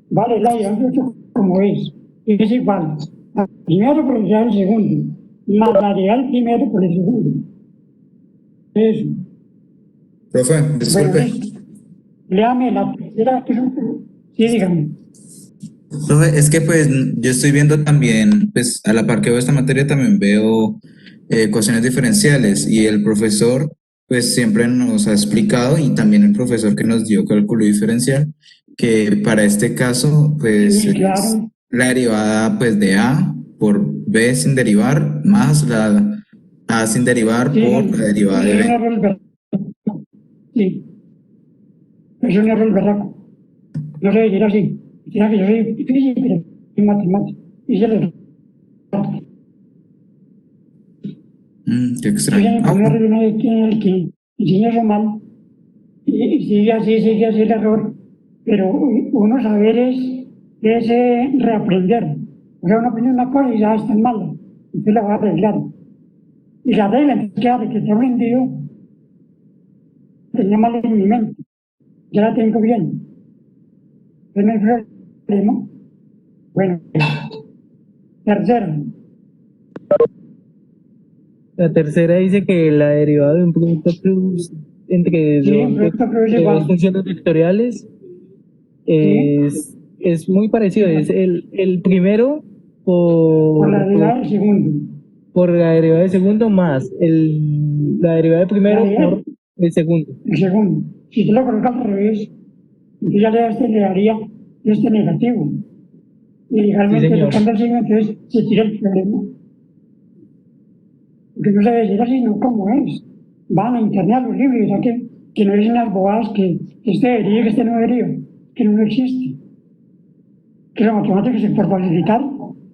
S1: vale la idea como es. Es igual. Primero por el segundo. Más la real primero por el segundo. Eso.
S10: Profe, disculpe.
S1: Bueno, léame la tercera. Sí, dígame.
S10: Profe, es que pues yo estoy viendo también, pues a la par que veo esta materia también veo ecuaciones diferenciales y el profesor pues siempre nos ha explicado y también el profesor que nos dio cálculo diferencial que para este caso pues
S1: sí, claro.
S10: es la derivada pues de A por B sin derivar más la A sin derivar por la derivada de B.
S1: Sí, es un error berraco. No se dirá así. Dirá que yo soy difícil, pero soy matemático. Y se le
S10: Qué extraño.
S1: un error en el que enseña eso mal y sigue así el error. Pero uno saber es reaprender. O sea, uno aprende una cosa y ya está mal. Entonces la va a arreglar. Y la regla, entonces, ¿qué hace? Que te he aprendido, tenía mal en mi mente. Ya la tengo bien. Entonces no hay problema. Bueno, tercero.
S2: La tercera dice que la derivada de un producto cruz entre dos funciones vectoriales es muy parecido. Es el primero por
S1: la derivada del segundo.
S2: Por la derivada del segundo más la derivada del primero por el segundo.
S1: El segundo. Si tú lo colocas al revés, entonces ya le daría este negativo. Y legalmente le cambia el signo, entonces se tira el problema. Porque no se debe decir así, no como es. Van a internet a los libros y dirán que no dicen las bobadas, que este debería, que este no debería, que no existe. Que los matemáticos es por facilitar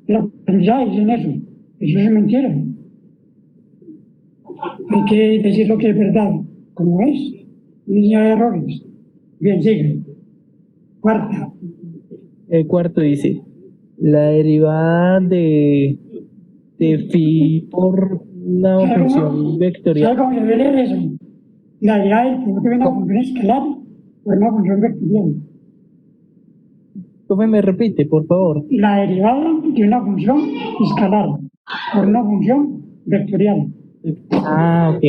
S1: el aprendizaje dicen eso. Eso es mentira. Hay que decir lo que es verdad, como es. Línea de errores. Bien, sigue. Cuarta.
S2: El cuarto dice, la derivada de phi por una función vectorial.
S1: ¿Sabe cómo se debe leer eso? La derivada del producto de una función escalar por una función vectorial.
S2: ¿Cómo me repite, por favor?
S1: La derivada de una función escalar por una función vectorial.
S2: Ah, ok.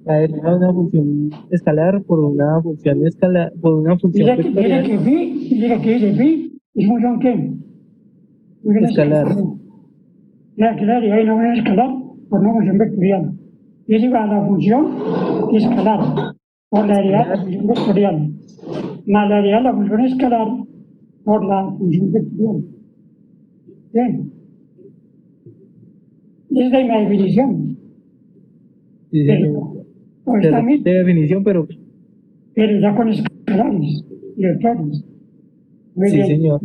S2: La derivada de una función escalar por una función escalar, por una función
S1: Dice
S2: vectorial
S1: que dice phi es función qué? Función
S2: escalar.
S1: La que la derivada de una función escalar por una función vectorial. Y es igual a la función escalar por la derivada de la función vectorial. Más la derivada de la función escalar por la función vectorial. Bien. Esa es la definición.
S2: Sí, señor.
S1: Pues también,
S2: De definición, pero
S1: ya con escalares y vectores. Muy
S2: sí,
S1: bien.
S2: señor.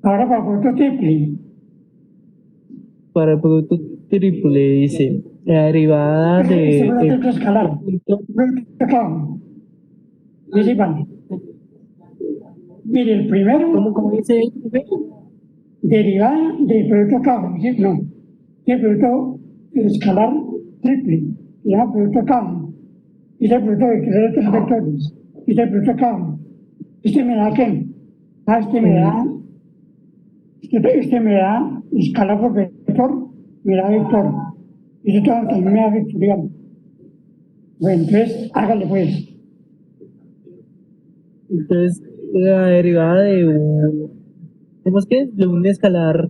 S1: Ahora para el producto triple.
S2: Para el producto triple dice la derivada
S1: Este
S2: de
S1: producto escalar. Dice igual. Mire, el primero,
S2: ¿Cómo dice?
S1: derivada del producto cabo. ¿Sí? No. El producto escalar triple. Se llama producto cabo. Y el producto de tres vectores. Y el producto cabo. Este me da qué? Este me da. Este me da escalar por vector, me da vector. Y esto también me da vectorial. Bueno, entonces, hágale pues.
S2: Entonces, la derivada de un, ¿cómo es que es? De un escalar,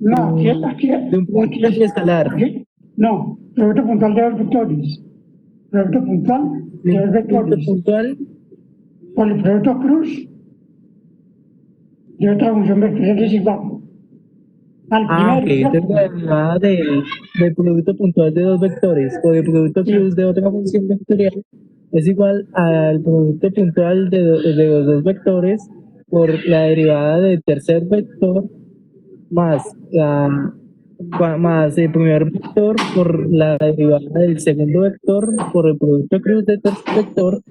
S1: No, aquí,
S2: de un producto escalar,
S1: aquí, no, producto puntual de dos vectores. Producto puntual de dos
S2: punto
S1: vectores.
S2: puntual,
S1: Por el producto cruz de otra función vectorial es igual. Al
S2: ok,
S1: primero,
S2: entonces la derivada del producto puntual de dos vectores o del producto cruz de otra función vectorial es igual al producto puntual de los dos vectores por la derivada del tercer vector más más el primer vector por la derivada del segundo vector por el producto cruz del tercer vector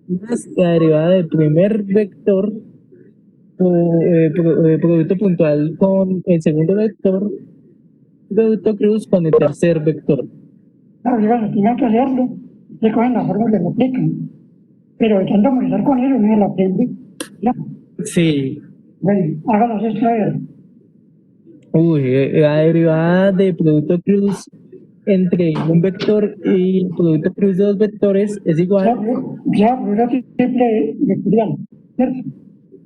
S2: más la derivada del primer vector producto puntual con el segundo vector, producto cruz con el tercer vector.
S1: bueno, tiene que hacerlo. Se cogen la fórmula y lo aplican. Pero de tanto molestar con él, uno lo aprende. Ya.
S2: Sí.
S1: Bueno, háganos esto a ver.
S2: La derivada de producto cruz entre un vector y el producto cruz de dos vectores es igual
S1: Ya, producto triple vectorial, ¿cierto?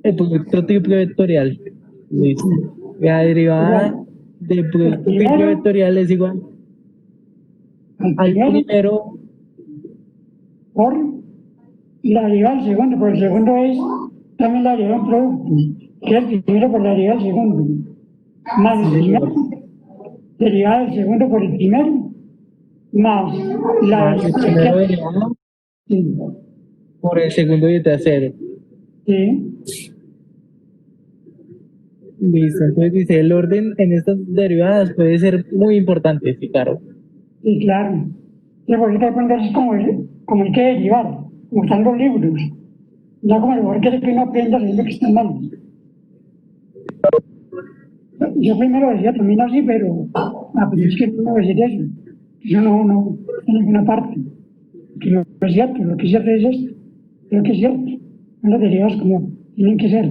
S2: el producto triple vectorial. Listo. La derivada del producto triple vectorial es igual al primero
S1: por la derivada del segundo, porque el segundo es también la derivada del producto, que es el primero por la derivada del segundo. Más el primero, derivada del segundo por el primero, más la
S2: el primero derivado por el segundo y el tercero.
S1: Sí.
S2: Listo, entonces dice, el orden en estas derivadas puede ser muy importante, sí, claro.
S1: Sí, claro. Sí, porque te cuentas es como el que derivar, como están los libros. Ya como el mejor que uno aprenda sabiendo que está mal. Yo primero decía también así, pero pues es que no decir eso. Yo no en ninguna parte. Que no es cierto, lo que es cierto es esto. Lo que es cierto. Son las derivadas como tienen que ser.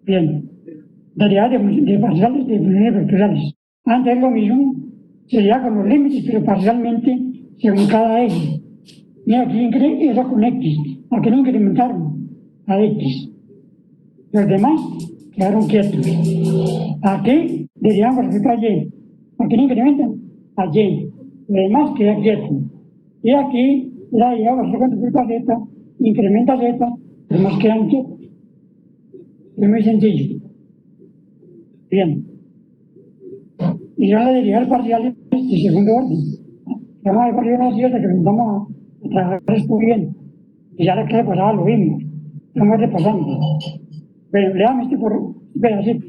S1: Bien. Derivadas de parciales de funciones vectoriales. Antes lo mismo sería con los límites, pero parcialmente según cada eje. Mira, aquí era con X. Aquí no incrementaron a X. Los demás quedaron quietos. Aquí derivamos respecto a Y. Aquí no incrementan a Y. Lo demás queda quieto. Y aquí la derivamos respecto a Z, incrementa Z, los demás quedan quietos. Es muy sencillo. Bien. Y son las derivadas parciales de segundo orden. Vamos a ver cuál es la cierta que vamos a trabajar esto bien. Y ya la clase pasada lo vimos. Estamos repasando. Pero leame este pedacito.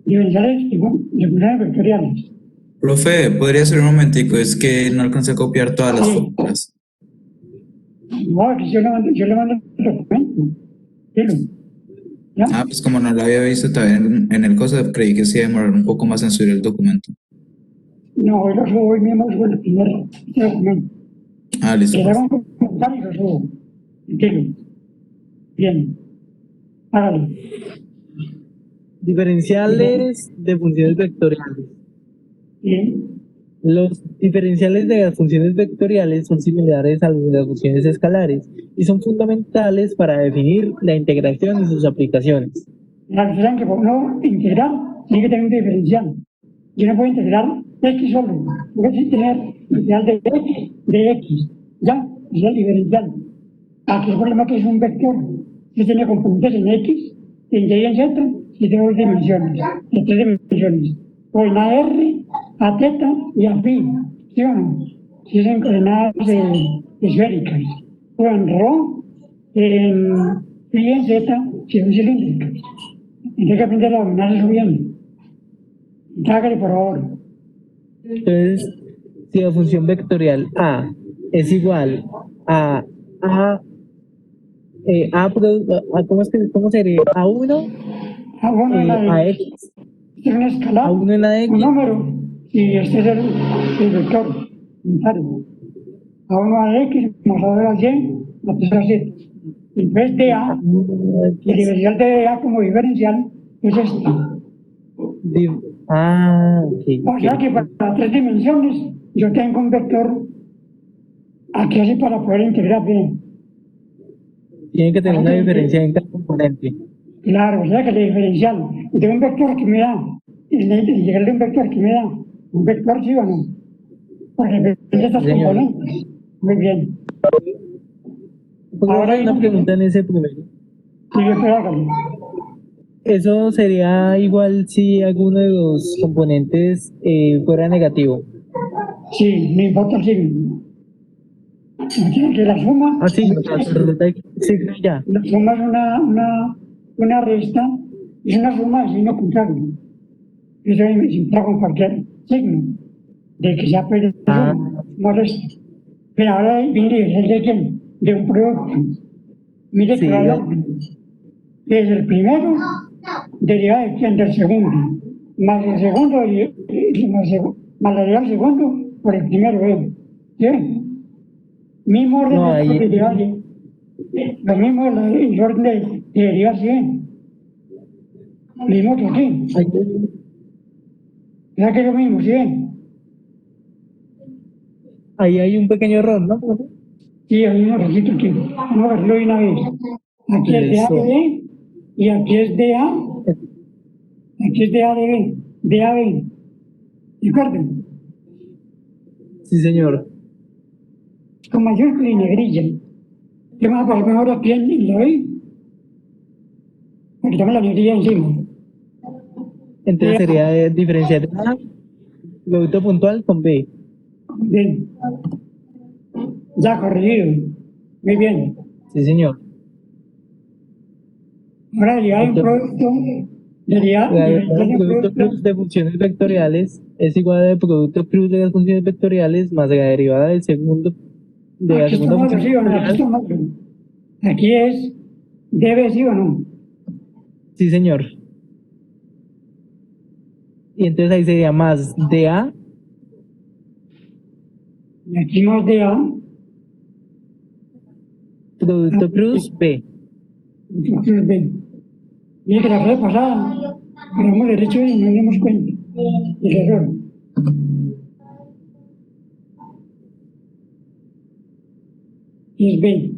S1: Diferenciales de funciones vectoriales.
S10: Profe, podría ser un momentico, es que no alcancé a copiar todas las fórmulas.
S1: No, que yo le mando el documento. Dilo. ¿Ya?
S10: Ah, pues como no lo había visto todavía en el coso, creí que se iba a demorar un poco más en subir el documento.
S1: No, hoy lo subo hoy mismo, subo el primer documento.
S10: Ah, listo.
S1: Que le hago un comentario y lo subo. Entiendo. Bien. Hágale.
S2: Diferenciales de funciones vectoriales.
S1: Bien.
S2: Los diferenciales de las funciones vectoriales son similares a los de las funciones escalares y son fundamentales para definir la integración y sus aplicaciones.
S1: La diferencia es que por no integrar, tiene que tener un diferencial. Yo no puedo integrar X solo. Tengo que tener integral de X. ¿Ya? Es el diferencial. Aquí el problema es que es un vector. Si tiene componentes en X, y en Z, y tengo dos dimensiones, de tres dimensiones. O en AR, a teta y a phi, ¿sí o no? Si es en coordenadas esféricas. O en ρ, en phi y en Z, si son cilíndricas. Tienes que aprender a dominar eso bien. Hágale, por favor.
S2: Entonces, si la función vectorial A es igual a ¿cómo sería? A1
S1: bueno,
S2: a X.
S1: Es una escalar,
S2: A1 en la X.
S1: un número, y este es el vector unitario. A1 a X más A2 a Y, la tercera Z. En vez de A, el diferencial de A como diferencial es este. O sea que para tres dimensiones yo tengo un vector aquí así para poder integrar bien.
S2: Tiene que tener una diferencia en cada componente.
S1: Claro, o sea que el diferencial de un vector que me da, el integral de un vector que me da, un vector sí o no, porque depende de estas componentes. Muy bien.
S2: Ahora hay una pregunta en ese primero.
S1: Sí, hágale.
S2: Eso sería igual si alguno de los componentes fuera negativo.
S1: Sí, no importa el signo. Que la suma.
S2: Ah, sí, signo ya.
S1: La suma es una resta, es una suma de signo contrario. Eso se implica con cualquier signo, de que sea perdido una resta. Pero ahora viene el de quién? De un producto. Mire que va desde el primero deriva de quién, del segundo, más el segundo, más la deriva del segundo por el primero. ¿Sí? Mismo orden de derivar, lo mismo el orden de derivar 100. Mismo que aquí. ¿Verdad que es lo mismo, 100?
S2: Ahí hay un pequeño error, ¿no?
S1: Sí, hay un errorcito aquí. Vamos a verlo de una vez. Aquí es de A de B y aquí es de A. Aquí es de A de B. De A B. ¿Recuerden?
S2: Sí, señor.
S1: Con mayúscula y negrilla. ¿Qué más para mejor aquí en la B? Aquí tenemos la negrilla encima.
S2: Entonces sería diferenciar A, producto puntual con B.
S1: Bien. Ya corregido. Muy bien.
S2: Sí, señor.
S1: Ahora ya hay un producto.
S2: El producto cruz de funciones vectoriales es igual al producto cruz de las funciones vectoriales más la derivada del segundo de la segunda función vectorial.
S1: Aquí es debe sí o no.
S2: Sí, señor. Y entonces ahí sería más DA.
S1: Y aquí más DA.
S2: Producto cruz B.
S1: Producto B. Mira que la vez pasada éramos derecho y no nos dimos cuenta. El error. Y es B.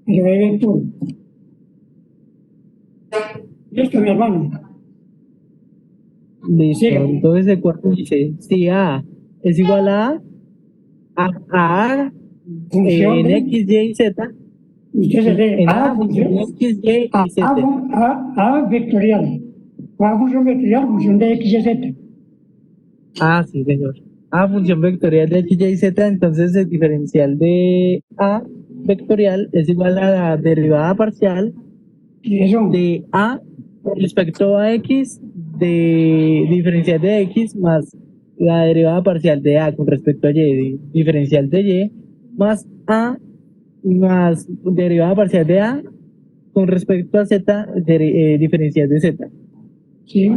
S1: Pero B vector. Listo, mi hermano.
S2: Listo. Entonces el cuarto dice, si A es igual a en X, Y y Z.
S1: En
S2: A función X, Y y Z.
S1: A vectorial. A función vectorial, función de X, Y, Z.
S2: Ah, sí, señor. A función vectorial de X, Y, Z, entonces el diferencial de A vectorial es igual a la derivada parcial de A respecto a X de diferencial de X más la derivada parcial de A con respecto a Y, diferencial de Y más A más derivada parcial de A con respecto a Z, diferencial de Z.
S1: Sí.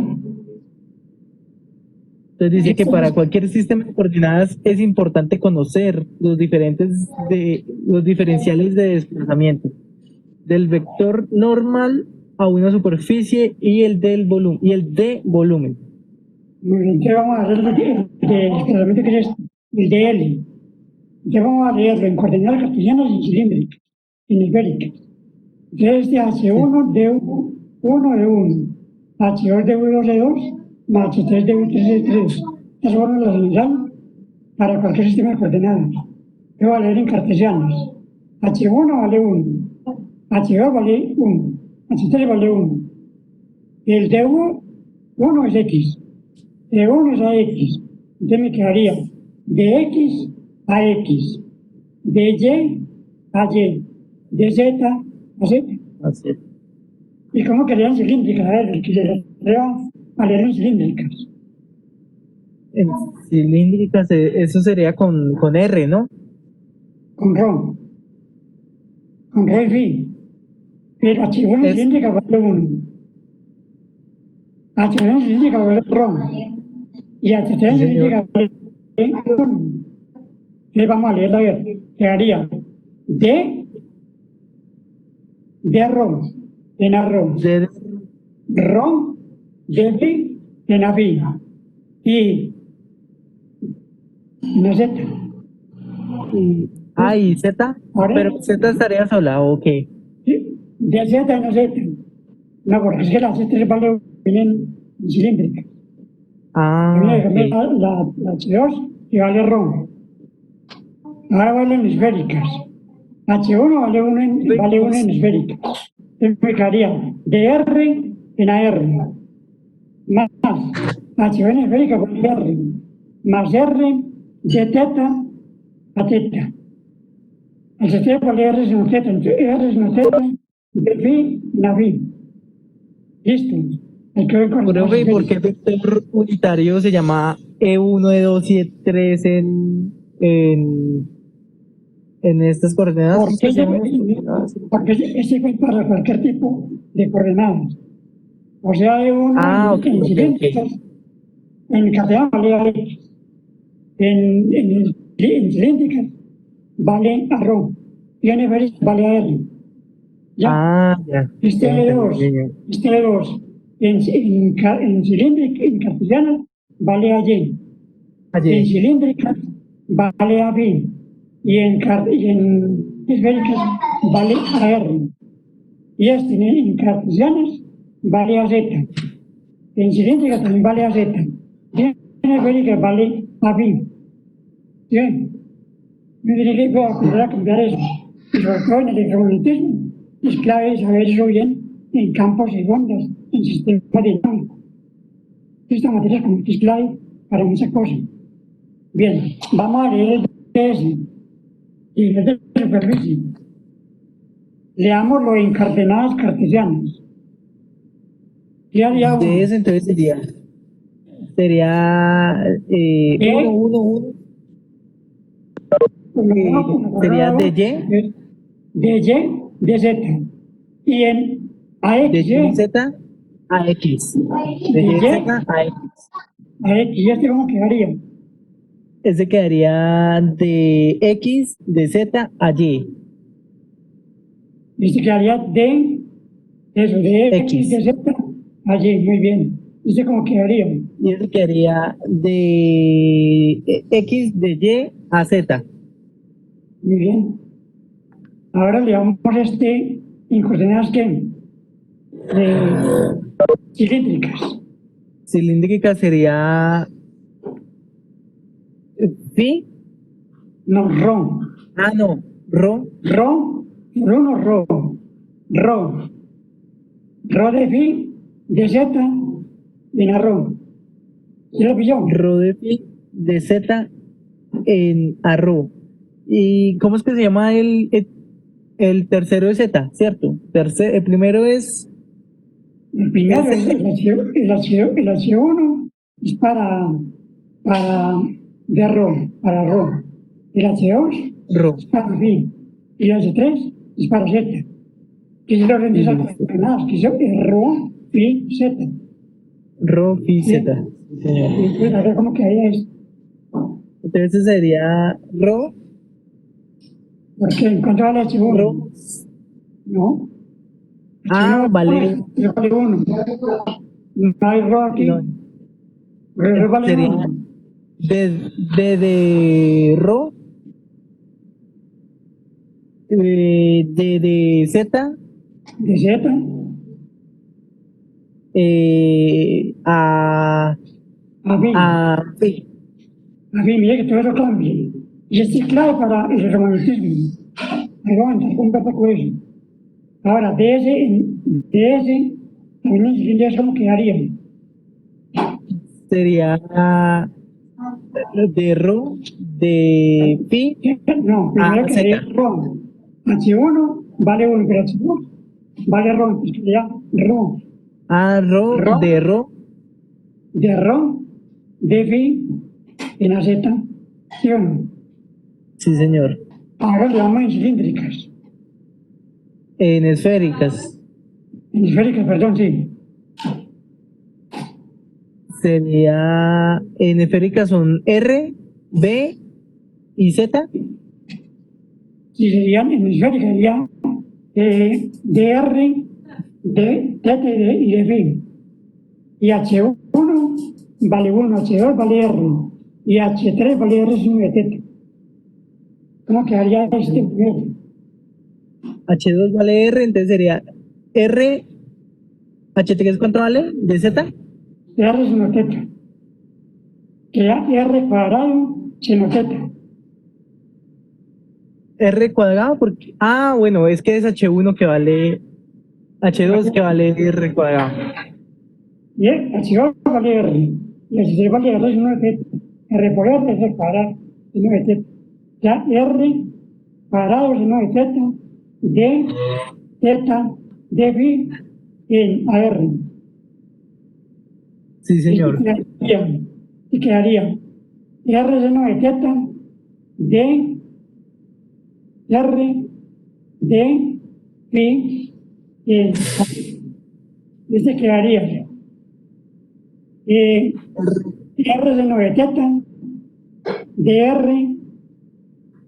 S2: Entonces dice que para cualquier sistema de coordenadas es importante conocer los diferenciales de desplazamiento del vector normal a una superficie y el de volumen.
S1: Muy bien, entonces vamos a hacer el desplazamiento que es el de L. Entonces vamos a leerlo en coordenadas cartesianas y cilíndricas, en esféricas. Entonces de H1 D1 D1, H2 D2 D2, más H3 D3 D3. Estas son las general para cualquier sistema de coordenadas. Yo voy a leer en cartesianas. H1 vale 1, H2 vale 1, H3 vale 1. El D1 es X, D1 es AX. Entonces me quedaría de X a X, de Y a Y, de Z a Z.
S2: Así es.
S1: ¿Y cómo quedarían cilíndricas? A ver, el que le lea a leer en cilíndricas.
S2: En cilíndricas, eso sería con R, ¿no?
S1: Con ROM. Con RO y FI. Pero H1 en cilíndrica vale 1. H2 en cilíndrica vale ROM. Y H3 en cilíndrica vale 1. Entonces vamos a leerla a ver. Quedaría D ROM en ARROM. ROM de FI en AFI. Y no Z.
S2: ¿Y Z? Pero Z estaría sola, ¿o qué?
S1: Sí, de Z no Z. No, porque es que la Z vale bien cilíndrica.
S2: Okay.
S1: La H2 y vale ROM. Ahora valen esféricas. H1 vale 1 en esféricas. Implicaría de R en AR. Más H1 en esférica por R. Más R de teta a teta. El sistema por R es una teta, R es una teta, de phi en phi. Listo.
S2: Profe, ¿por qué el vector unitario se llama E1, E2 y E3 en estas coordenadas?
S1: Porque es igual para cualquier tipo de coordenadas. O sea, E1 en cilíndricas, en cartesiano vale a X. En cilíndricas vale a ρ. Y en esféricas vale a R. ¿Ya?
S2: Ya.
S1: Este E2 en cilíndrica, en cartesiana, vale a Y. En cilíndricas vale a B. Y en esféricas vale a R. Y este en cartesianas vale a Z. En cilíndricas también vale a Z. Y en esféricas vale a B. Bien. Yo diría que voy a cambiar eso. Y sobre todo en el electromagnetismo es clave saber eso bien en campos y ondas, en sistemas dinámicos. Esta materia es clave para muchas cosas. Bien, vamos a leer el DS y el de superficie. Leámoslo en coordenadas cartesianas. ¿Qué haría uno?
S2: DS entonces sería 1, 1, 1. Sería de Y.
S1: De Y, de Z. Y en AX.
S2: De Y, Z a X. De Y, Z a X.
S1: A X, ¿y este cómo quedaría?
S2: Ese quedaría de X, de Z a Y.
S1: Este quedaría de X, de Z a Y, muy bien. ¿Este cómo quedaría?
S2: Y ese quedaría de X, de Y a Z.
S1: Muy bien. Ahora le damos en coordenadas que cilíndricas.
S2: Cilíndrica sería ¿sí?
S1: No, RO.
S2: No, RO.
S1: RO de phi, de Z, en arro. ¿Sí lo pilló?
S2: RO de phi, de Z, en arro. ¿Y cómo es que se llama el tercero de Z, cierto? El primero es...
S1: El primero es el H1 es para de RO, para RO. El H2
S2: RO.
S1: es para phi. y H3 es para Z. Que es lo que que es rho, phi, Z.
S2: Rho, phi, Z. Sí, señor.
S1: Y pues, a ver cómo quedaría esto.
S2: Entonces sería Rho,
S1: Porque en cuanto al H1,
S2: Rho.
S1: ¿no?
S2: Ah,
S1: H1
S2: vale.
S1: vale 1. No hay rho aquí.
S2: No,
S1: Rho vale
S2: sería
S1: 1.
S2: de Rho, de Z,
S1: De Z,
S2: a phi.
S1: A mí, mira que todo eso cambia. Y esto es clave para el romanticismo. Ahí vamos a entrar con eso. Ahora, DS, también en siguiente es como quedaría.
S2: Sería de Rho, de phi,
S1: No, primero
S2: a
S1: quedaría
S2: Z.
S1: Rho. H1 vale 1, pero H2 vale Rho, entonces quedaría Rho.
S2: A Rho,
S1: Rho,
S2: de Rho.
S1: de Rho, de phi, en la Z, ¿sí o no?
S2: Sí, señor.
S1: Ahora le damos en cilíndricas,
S2: En esféricas.
S1: en esféricas, perdón, sí.
S2: Sería, en esféricas son R, B y Z.
S1: Si serían en esféricas, sería DR, de TTD y de phi. Y H1 vale 1, H2 vale R, y H3 vale R sin de teta. ¿Cómo quedaría este primero?
S2: H2 vale R, entonces sería R, H3 ¿cuánto vale? ¿De Z?
S1: R sin teta. Queda R cuadrado sin teta.
S2: R cuadrado, porque. Ah, bueno, es que es H1 que vale. H2 que vale R cuadrado.
S1: Y H2 vale R, y H3 vale R sin teta. R por R es R cuadrado sin teta. Ya R cuadrado sin teta de teta de phi en AR.
S2: Sí, señor.
S1: Y quedaría R seno de teta de R de phi en este quedaría R seno de teta de R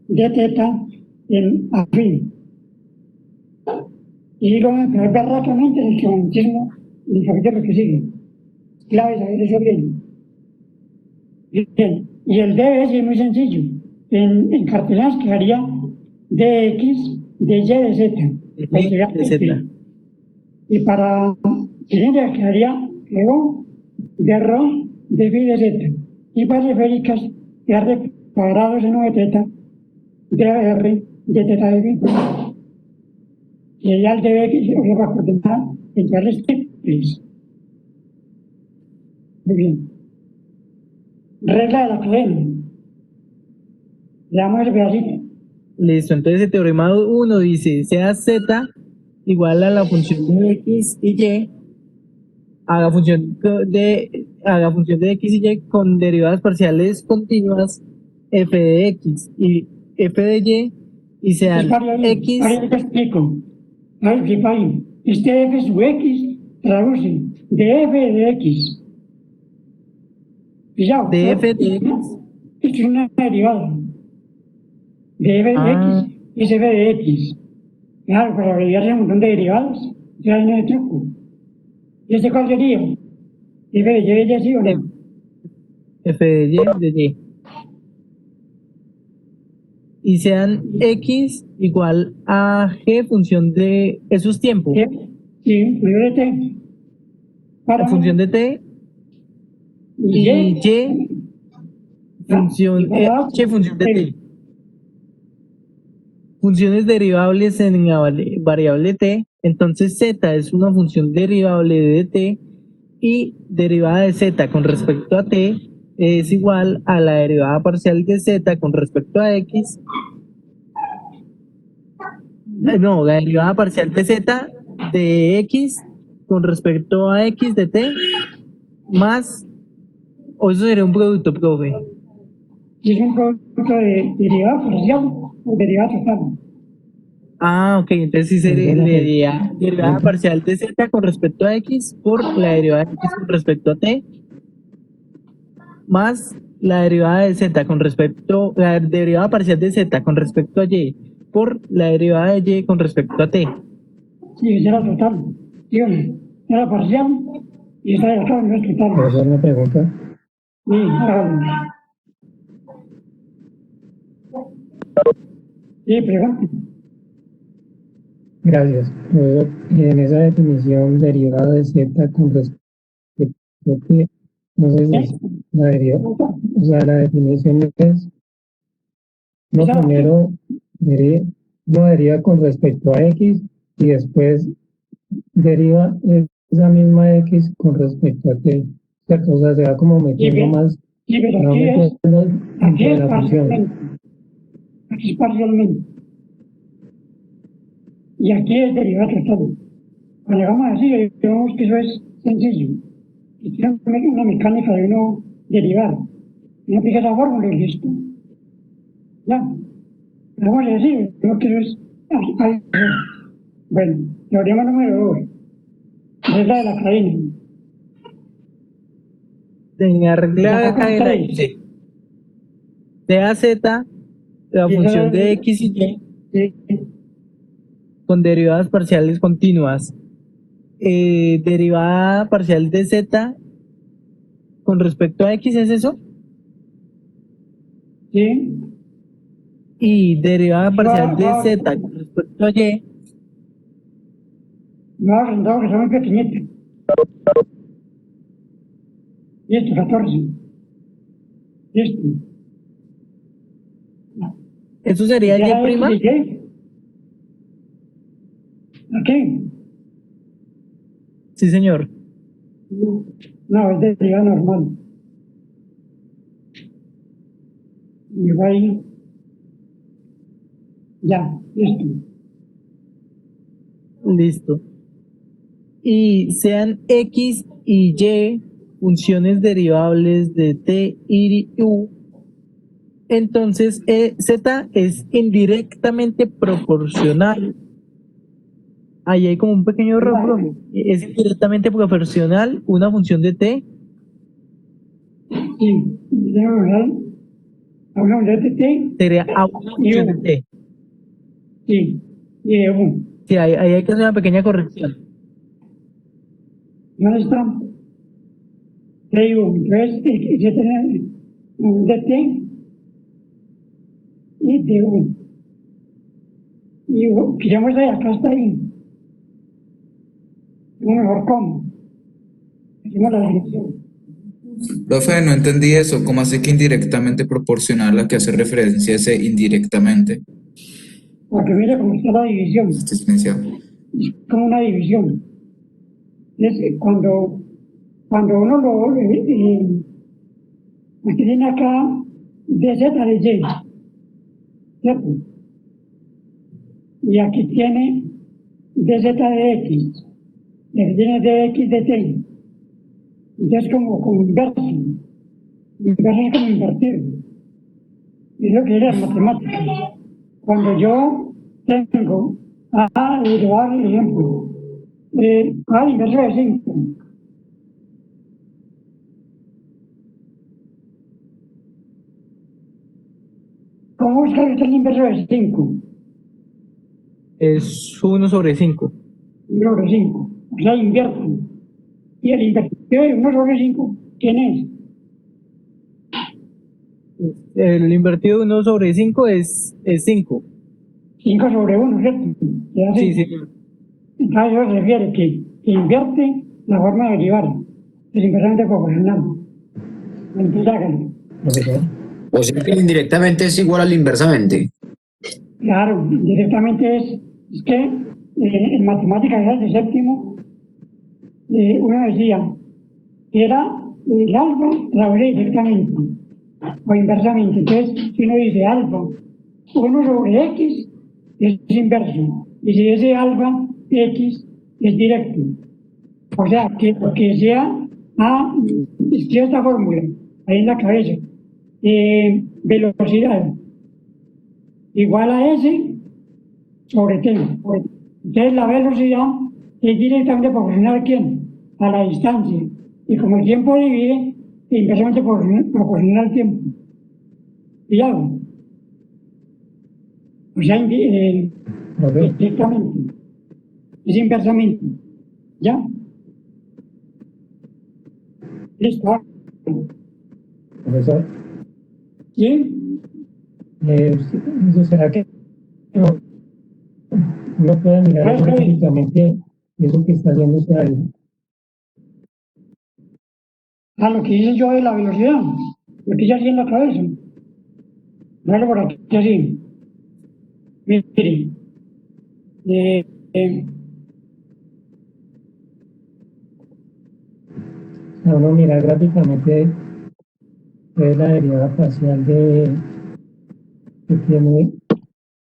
S1: de teta en afín. Y lo vamos a ver rápidamente en el geometrismo del capítulo que sigue. Clave saber eso bien. Bien. Y el DBS es muy sencillo. En cartelanas quedaría DX de Y de Z.
S2: De Z.
S1: Y para cilindros quedaría RO de Rho de phi de Z. Y para esféricas R cuadrados en de teta de R de teta de phi. Y ya el DBX os va a coordinar entre las triples. Muy bien. Regla de la cadena. Le damos el pedacito.
S2: Listo, entonces el teorema 1 dice, sea Z igual a la función de X y Y, haga función de X y Y con derivadas parciales continuas f de X y f de Y sean X.
S1: Ahora te explico. A ver, flipa ahí. Este f sub X traduce de f de X. Fijaos.
S2: De f de X.
S1: Esto es una derivada. De f de X es f de X. Claro, para abreviarse un montón de derivadas, ya hay un truco. ¿Y este cuál sería? ¿F de Y de Y sí o no?
S2: F de Y. Y sean X igual a G función de esos tiempos.
S1: Sí, función de T.
S2: La función de T y Y función H función de T. Funciones derivables en la variable T, entonces Z es una función derivable de T y derivada de Z con respecto a T es igual a la derivada parcial de Z con respecto a X. No, la derivada parcial de Z de X con respecto a X de T más, o eso sería un producto, profe.
S1: Y es un producto de derivada parcial o derivada total.
S2: Ah, ok, entonces sí sería derivada parcial de z con respecto a x por la derivada de x con respecto a t, más la derivada de z con respecto, la derivada parcial de z con respecto a y por la derivada de y con respecto a t.
S1: Sí, esa era total. Dígame, era parcial y esta de acá no es total.
S13: ¿Puedo hacer una pregunta?
S1: Sí, hágalo. Sí, pregunte.
S13: Gracias. Profesor, en esa definición derivada de z con respecto a t, no sé si es la derivada, o sea, la definición es, no primero no deriva con respecto a x y después deriva esa misma x con respecto a t, ¿cierto? O sea, se va como metiendo más,
S1: Sí, pero
S13: no
S1: aquí
S13: metiendo
S1: aquí
S13: dentro de
S1: es
S13: la función.
S1: parcialmente. Aquí es parcialmente. Y aquí es derivada total. Cuando llegamos así, digamos que eso es sencillo. Y tiene una mecánica de uno derivar. Uno aplica esa fórmula y listo. Ya. Vamos a decir, creo que eso es. Bueno, teorema número 2. Es la de la cadena.
S2: En arreglar la cadena dice de a z, la función de x y y con derivadas parciales continuas, derivada parcial de z con respecto a x, ¿es eso?
S1: Sí.
S2: Y derivada parcial de z con respecto a y.
S1: No ha rentado que son muy pequeñitos. Y esto, 14. Y esto.
S2: ¿Eso sería y prima?
S1: ¿Aquí?
S2: Sí, señor.
S1: No, es de derivada normal. Y va ahí. Ya, listo.
S2: Listo. Y sean x y y funciones derivables de t y u, entonces z es indirectamente proporcional. Ahí hay como un pequeño error, profe. Es indirectamente proporcional una función de t.
S1: Sí, hablamos de t.
S2: Sería a una función de t.
S1: Sí, y de u.
S2: Sí, ahí hay que hacer una pequeña corrección.
S1: ¿Dónde está? T y u. Entonces, se tiene de t y de u. Y queremos de acá está ahí. Mejor cómo. Hacemos la definición.
S10: Profe, no entendí eso. ¿Cómo así que indirectamente proporcional a que hace referencia ese indirectamente?
S1: Porque mira cómo está la división. Es como una división. Es cuando uno lo aquí tiene acá de z de y, ¿cierto? Y aquí tiene de z de x, y aquí tiene de x de t. Entonces como inverso. Inverso es como invertir. Es lo que era en matemáticas. Cuando yo tengo le voy a dar el ejemplo. A inverso de 5. ¿Cómo buscar el inverso de 5?
S2: Es 1 sobre 5.
S1: 1 sobre 5. O sea, invierto. Y el invertido de 1 sobre 5, ¿quién es?
S2: El invertido de 1 sobre 5 es 5.
S1: 5 sobre 1, ¿cierto?
S2: Sí, sí.
S1: Entonces eso se refiere que invierte la forma de derivar. Es inversamente proporcional. Entonces háganlo.
S8: O sea que indirectamente es igual al inversamente.
S1: Claro, directamente es que en matemáticas de séptimo, uno decía que era el alfa trabaja directamente o inversamente. Entonces, si uno dice alfa 1 sobre x es inverso, y si ese alfa x es directo. O sea, que sea escribe esta fórmula ahí en la cabeza. Velocidad igual a S sobre T. Entonces la velocidad es directamente proporcional a quién? A la distancia. Y como el tiempo divide, es inversamente proporcional al tiempo. ¿Pillado? O sea, directamente. Es inversamente. ¿Ya? ¿Listo?
S13: Profesor,
S1: ¿Sí?
S13: ¿será que no puede mirar gráficamente eso que está haciendo usted ahí?
S1: A lo que hice yo de la velocidad, lo que ya hacía en la cabeza. Dale por aquí, así. Mire,
S13: A uno mirar gráficamente es la derivada parcial que tiene,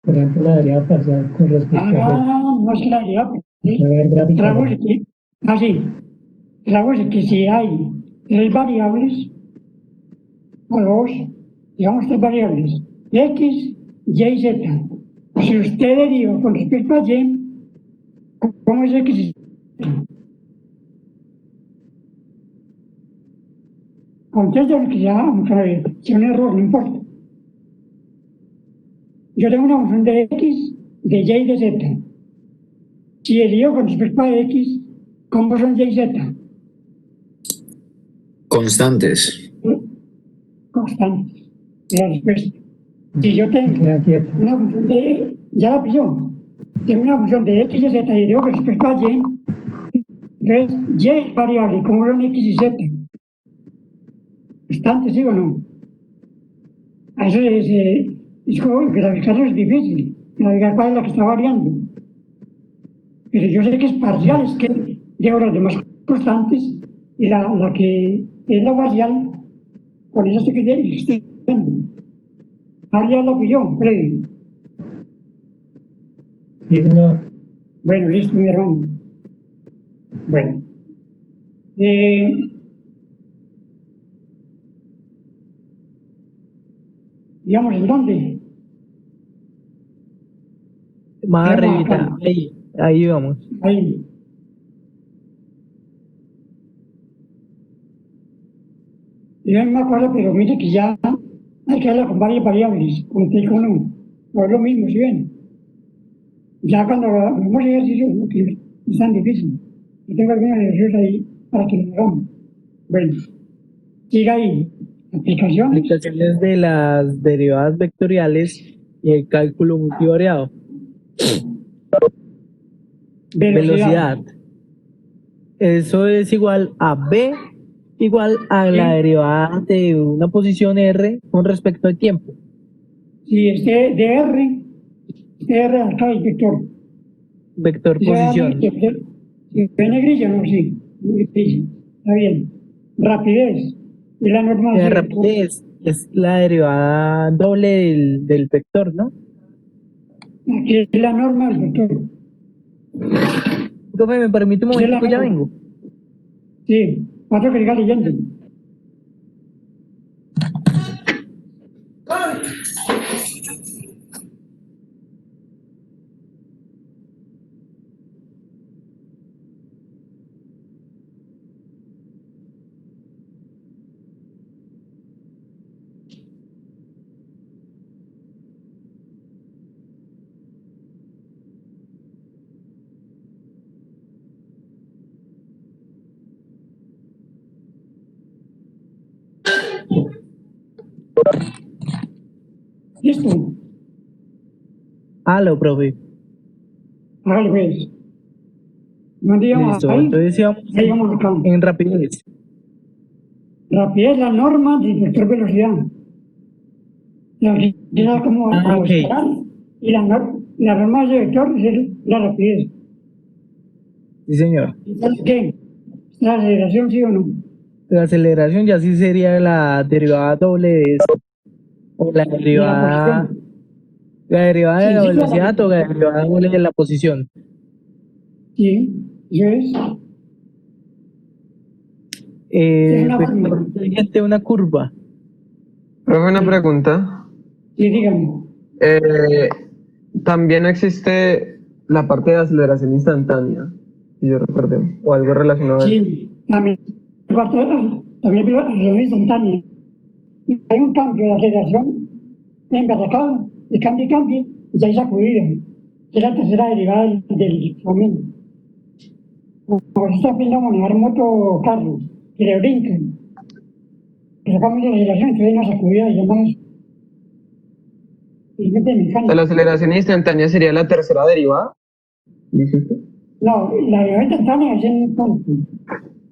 S13: por ejemplo, la derivada parcial con respecto a
S1: no es la idea.
S13: ver gráficamente.
S1: Así, claro, es que si hay 3 variables, o 2, digamos 3 variables, X, Y y Z. Si usted deriva con respecto a Y, ¿cómo es X y Z? Contesta que ya, vamos a ver, si es un error, no importa. Yo tengo una función de X, de Y y de Z. Si derivo con respecto a X, ¿cómo son Y y Z?
S8: Constantes.
S1: Constantes. La respuesta. Si yo tengo una función de, ya la pilló, tengo una función de X y Z y digo con respecto a Y, entonces Y es variable, ¿cómo son X y Z? Constantes, ¿sí o no? A eso es como graficarlo es difícil, graficar cuál es la que está variando. Pero yo sé que es parcial, es que llevo las demás constantes y la que es la parcial, con eso estoy viendo. Ahora ya lo pilló, Freddy.
S13: Sí, no.
S1: Bueno, listo, mi hermano. Bueno. Digamos, ¿en dónde?
S2: Más arribita, ahí vamos.
S1: Ahí. Yo no me acuerdo, pero mire que ya hay que hablar con varias variables, con T y con U. No es lo mismo, ¿sí ven? Ya cuando hagamos ejercicios, no, que es tan difícil. Yo tengo algunos ejercicios ahí para que lo hagamos. Bueno, siga ahí. Aplicaciones.
S2: Aplicaciones de las derivadas vectoriales y el cálculo multivariado. Velocidad. Eso es igual a B igual a la derivada de una posición R con respecto al tiempo.
S1: Si es de R acá el vector.
S2: Vector posición.
S1: Si ve negrilla, no, sí. Está bien. Rapidez. Y la norma.
S2: La rapidez es la derivada doble del vector, ¿no?
S1: Aquí es la norma del vector.
S2: Profe, ¿me permite un momento? Ya vengo.
S1: Sí, otro que siga leyendo. ¿Listo?
S2: Aló, profe.
S1: Hágale pues. No digamos
S2: Listo,
S1: ahí.
S2: entonces
S1: Digamos acá.
S2: en rapidez.
S1: Rapidez, la norma del vector velocidad. La velocidad como
S2: Okay.
S1: escalar. Y la norma del vector es la rapidez.
S2: Sí, señor.
S1: ¿Sabes qué? ¿La aceleración sí o no?
S2: La aceleración ya sí sería la derivada doble de eso. O la derivada de la velocidad o la derivada doble de la posición.
S1: Sí, eso es.
S2: Vector tangente a una curva.
S4: Profe, una pregunta.
S1: Sí, dígame.
S4: También existe la parte de aceleración instantánea, si yo recuerdo, o algo relacionado a eso.
S1: Sí, también veo aceleración instantánea. Y hay un cambio de aceleración en vertical, y cambia, y ya hay sacudida, que es la tercera derivada del momento. Como se está aprendiendo a manejar motocarros, que le brincan, que se cambia de aceleración, entonces hay una sacudida y demás. Y mete mecánica.
S4: ¿La aceleración instantánea sería la tercera derivada? ¿Dice usted?
S1: No, la derivada instantánea es en punto.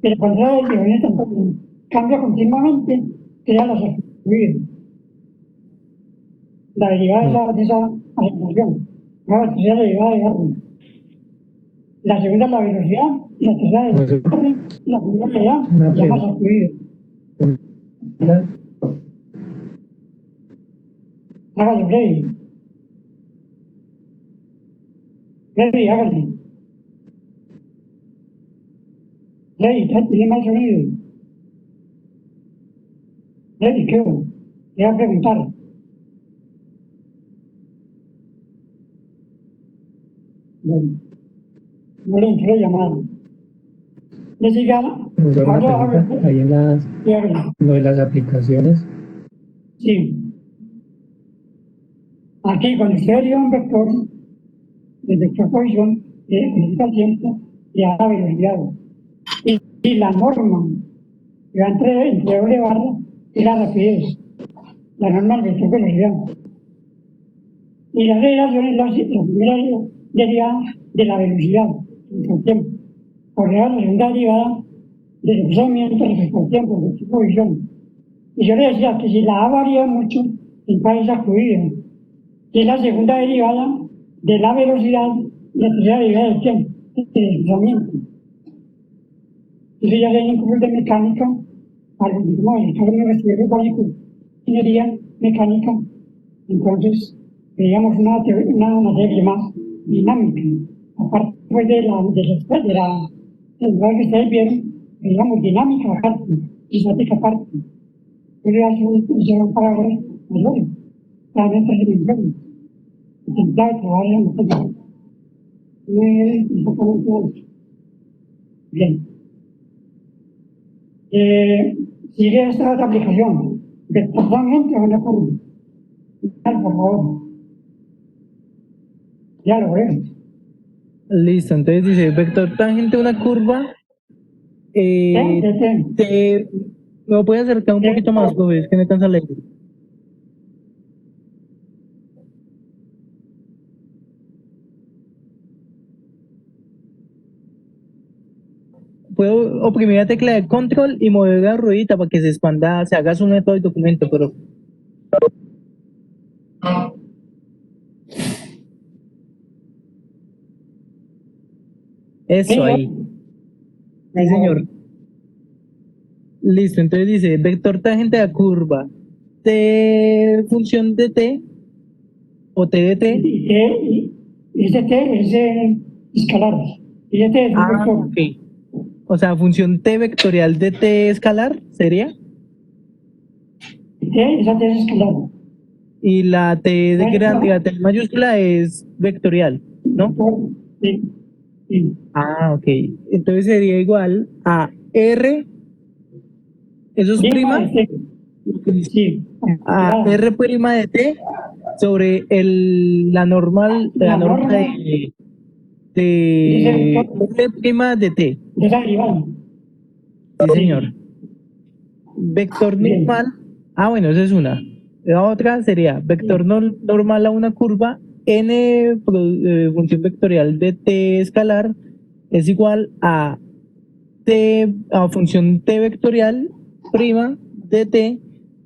S1: Pero cuando la derivada instantánea cambia continuamente, crea la sacudida. La derivada de esa aceleración. La tercera derivada de Garro. La segunda es la velocidad, y la tercera es la segunda derivada, ya más sacudida. Hágale, Freddy. Freddy, hágale. Freddy, tiene mal sonido. Freddy, ¿qué hubo? Te voy a preguntar. Bueno, no le entró llamada. Le siga.
S13: Ahora, ahí en lo de las aplicaciones.
S1: Sí. Aquí, cuando usted dio un vector, el vector posición, necesita el tiempo y a la velocidad. Y la norma que va entre doble barra es la rapidez. La norma del vector velocidad. Y la aceleración es la primera derivada de la velocidad respecto al tiempo. Por la segunda derivada del desplazamiento respecto al tiempo, de su posición. Y yo le decía que si la A varía mucho, entonces sacudida. Y es la segunda derivada de la velocidad y la tercera derivada del tiempo, del desplazamiento. Eso ya se incluye de mecánica, al último, el caso de estudiar básico, ingeniería mecánica. Entonces, veíamos una materia más dinámica. Aparte pues, de la que ustedes vieron, veíamos dinámica aparte, y estática aparte. Yo le hacen palabras mayores, también tres dimensiones. Intentar trabajar en la materia. No es exactamente eso. Bien. Sigue esta otra aplicación. Desplazamiento en una curva. Por favor. Ya lo veo.
S2: Listo, entonces dice vector tangente a una curva. Me voy a acercar un poquito más, profe, es que no alcanza a leer. Puedo oprimir la tecla de control y mover la ruedita para que se expanda, se haga zoom de todo el documento, pero eso ahí. Sí, señor. Listo, entonces dice vector tangente a curva T función de T o T de T.
S1: Y ese T es escalar. Y este es un vector.
S2: Okay. O sea, función T vectorial de T escalar, ¿sería?
S1: Esa T es escalar.
S2: Y la T de grande, la T mayúscula es vectorial, ¿no?
S1: Sí. Sí.
S2: Ah, ok. Entonces sería igual a R, eso es prima,
S1: sí.
S2: a R prima de T sobre la norma de R prima de T.
S1: De esa derivada.
S2: Sí, señor. Vector normal. Ah, bueno, esa es una. La otra sería vector normal a una curva n función vectorial de t escalar es igual a función t vectorial prima de t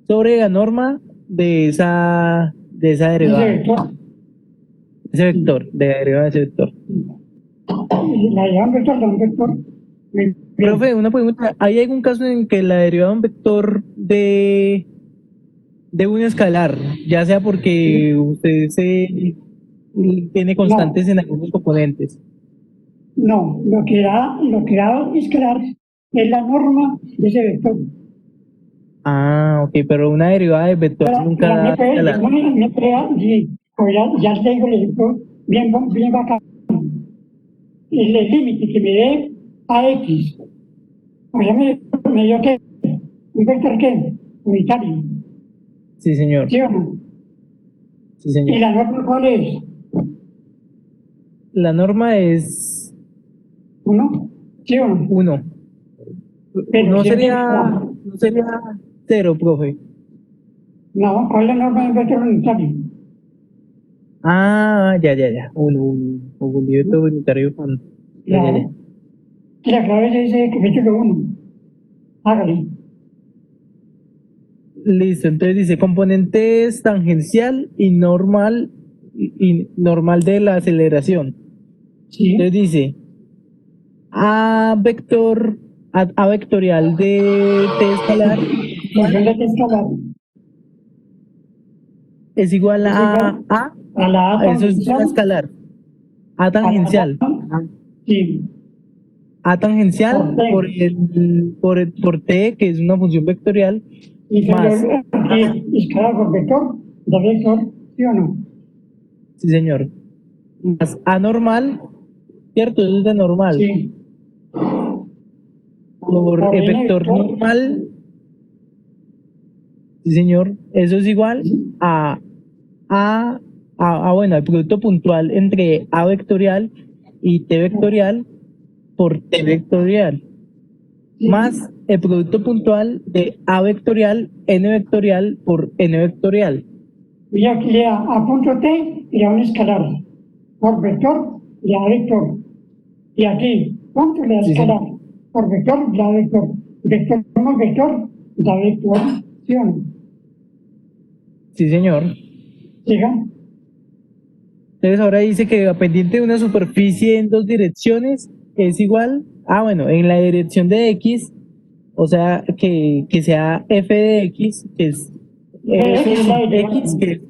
S2: sobre la norma de esa derivada. Ese vector, de la derivada de ese vector.
S1: La derivada de un vector.
S2: Profe, una pregunta. ¿Hay algún caso en que la derivada de un vector de un escalar, ya sea porque usted tiene constantes en algunos componentes?
S1: No, lo que da escalar es la norma de ese vector.
S2: Ah, ok, pero una derivada de vector nunca da escalar.
S1: Sí, Pues ya le digo, bien, bien bacán. El límite que me dé a X, pues ya me dio que un vector que unitario,
S2: Sí, señor.
S1: ¿sí o no?
S2: Sí,
S1: ¿Y
S2: señor.
S1: la norma cuál es?
S2: La norma es
S1: ¿Uno? ¿Sí o no?
S2: 1.
S1: Pero
S2: No
S1: siempre,
S2: sería 0, profe.
S1: no, ¿cuál es la norma del vector unitario?
S2: Ah, ya. Un libro unitario con. Ya.
S1: Claro. Y la clave es ese capítulo 1. Hágale.
S2: Listo, entonces dice componentes tangencial y normal de la aceleración.
S1: Sí.
S2: Entonces dice A vectorial de T escalar
S1: Función de T escalar
S2: es igual
S1: es
S2: a
S1: igual a la A
S2: eso es
S1: tangencial.
S2: escalar, A
S1: A la
S2: tangencial.
S1: sí.
S2: A tangencial
S1: Por T.
S2: por T, que es una función vectorial,
S1: Y
S2: más,
S1: escalar por vector, de vector, ¿sí o no?
S2: sí señor, más A normal, ¿cierto? Eso es de normal.
S1: Sí.
S2: Por
S1: N
S2: vector
S1: vector.
S2: normal, sí señor, eso es igual a, bueno, el producto puntual entre A vectorial y T vectorial por T vectorial, más el producto puntual de A vectorial, N vectorial por N vectorial.
S1: Y aquí le da a punto T y a un escalar. Por vector y a vector. Y aquí, punto le da
S2: Sí,
S1: escalar.
S2: señor.
S1: Por vector y a vector. Vector más vector, da vector, ¿sí o no?
S2: Sí, señor.
S1: Siga.
S2: Entonces ahora dice que la pendiente de una superficie en dos direcciones es igual, bueno, en la dirección de X, o sea, que sea f de X, que es f
S1: Es la
S2: sub
S1: derivada.
S2: X, que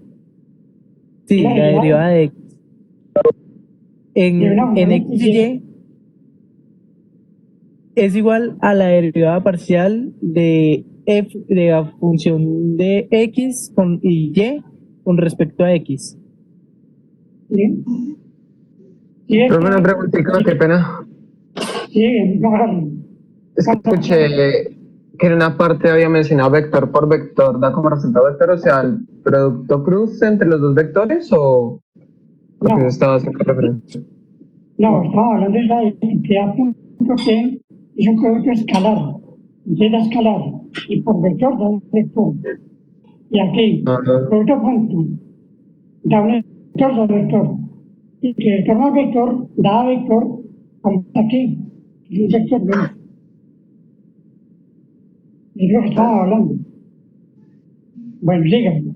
S2: sí,
S1: La
S2: la
S1: derivada
S2: derivada de X.
S1: de una
S2: En
S1: función
S2: X y
S1: X.
S2: Y es igual a la derivada parcial de f de la función de X y Y con respecto a X.
S1: ¿Sí? Sí,
S4: Profe, una preguntita, qué pena.
S1: sí, no,
S4: Es que escuché que en una parte había mencionado vector por vector, da como resultado vector, o sea, el producto cruce entre los dos vectores o lo que se estaba haciendo referencia.
S1: no, estamos hablando de la que a punto T es un producto escalar. Y da escalar. Y por vector da un vector. Y aquí, producto punto, da un vector, da vector. Y que vector más vector da vector, como aquí. Y un vector menos. Es lo que estamos hablando. Bueno, sigan.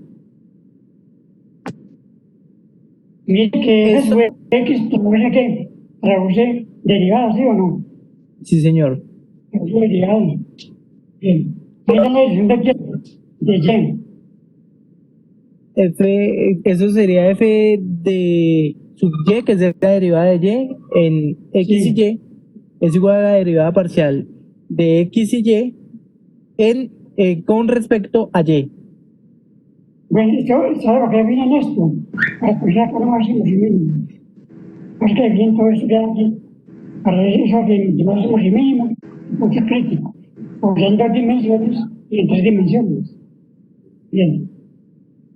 S1: Mire que
S2: Eso,
S1: X traduce que traduce derivada, ¿sí o no?
S2: sí, señor.
S1: Traduce derivada. Bien. Mira la decisión de Y.
S2: Eso sería f de sub y, que es la derivada de y, en x y
S1: Sí.
S2: y, es igual a la derivada parcial de x y y con respecto a y.
S1: Bueno, ¿sabe por qué viene esto? Para expresar por máximos y mínimos. Porque bien todo esto que hay aquí, para eso de máximos y mínimos, punto crítico. Porque en dos dimensiones y en tres dimensiones. Bien.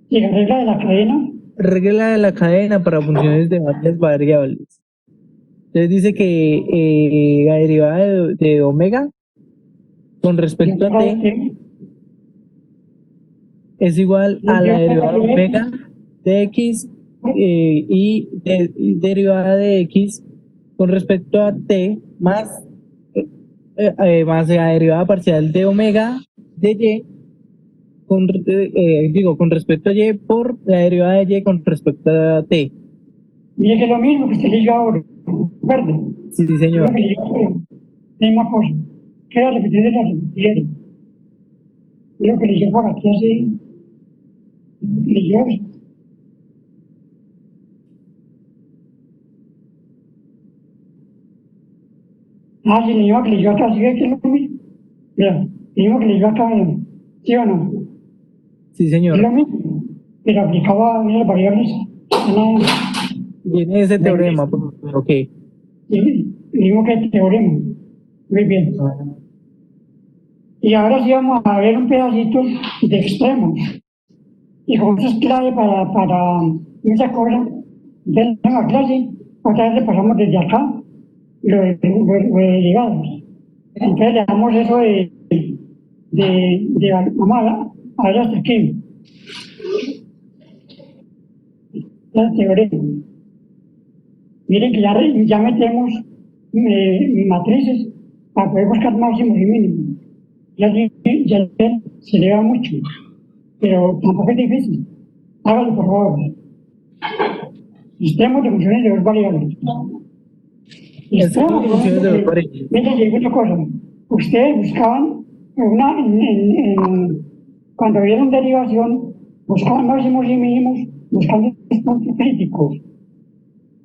S1: Y la regla de la cadena,
S2: Regla de la cadena para funciones de varias variables. Entonces dice que la derivada de omega con respecto a t es igual a la derivada de omega de x y derivada de x con respecto a t más la derivada parcial de omega de y con respecto a y por la derivada de y con respecto a t.
S1: mire que es lo mismo que usted leyó ahora, ¿verde?
S2: Sí,
S1: Lo
S2: señor.
S1: que leyó ahora, misma cosa. Queda repetir de la repetida. Lo que leyó por aquí así, leyó. Sí, leyó que leyó acá, ¿sí ve que es lo mismo? Mira, leyó que leyó acá, ¿sí o no?
S2: Sí,
S1: Es
S2: señor.
S1: lo mismo, pero aplicado a las variables
S2: Viene ese teorema, pero ¿qué?
S1: Sí, digo que teorema. Muy bien. Y ahora sí vamos a ver un pedacito de extremos. Y como eso es clave para muchas cosas de la clase, otra vez le pasamos desde acá lo de derivados. Entonces le damos eso vamos a ver hasta aquí. La teorema. Miren que ya metemos matrices para poder buscar máximos y mínimos. Ya se eleva mucho, pero tampoco es difícil. Hágalo, por favor. Extremos de funciones de dos variables. Extremos de funciones de dos variables. Miren, hay otra cosa. Ustedes buscaban cuando vieron derivación, buscaban máximos y mínimos, buscando puntos críticos.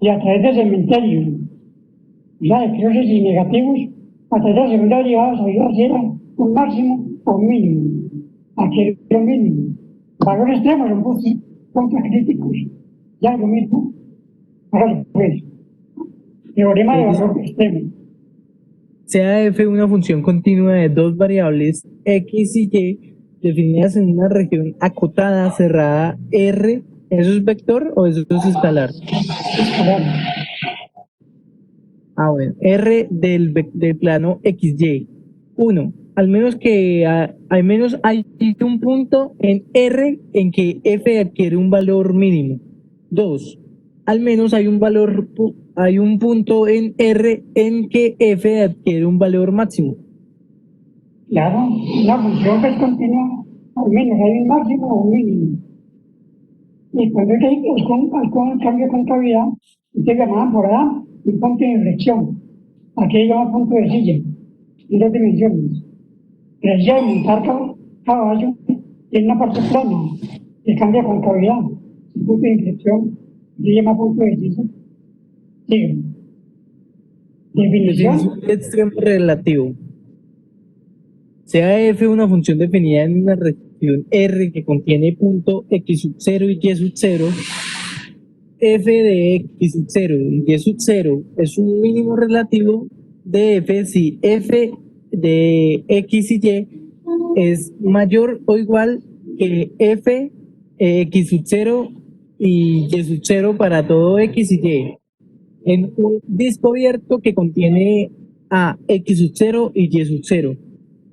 S1: Y a través de cementerio, ya de cruces y negativos, a través de la segunda derivada sabía si era un máximo o un mínimo. Aquí es lo mínimo. Valores extremos son puntos críticos. Ya es lo mismo. Ahora pues, teorema de valor extremo.
S2: Sea f una función continua de dos variables x y y definidas en una región acotada, cerrada, R. ¿Eso es vector o eso es escalar?
S1: Escalar.
S2: Ah, bueno. R del plano XY. 1. Al menos hay un punto en R en que f adquiere un valor mínimo. 2. Al menos hay un punto en R en que f adquiere un valor máximo.
S1: Claro, la función es continua, al menos hay un máximo o un mínimo. Y cuando hay algún cambio de concavidad, ustedes llamaban por A un punto de inflexión. Aquí llaman punto de silla, en dos dimensiones. La silla de montar caballo tiene una parte plana que cambia con concavidad. El punto de inflexión se llama punto de silla. Sigue. Definición.
S2: Extremo relativo. Sea f una función definida en una región R que contiene punto x sub 0 y y sub 0, f de x sub 0 y y sub 0 es un mínimo relativo de f si f de x y y es mayor o igual que f x sub 0 y y sub 0 para todo x y y en un disco abierto que contiene a x sub 0 y y sub 0.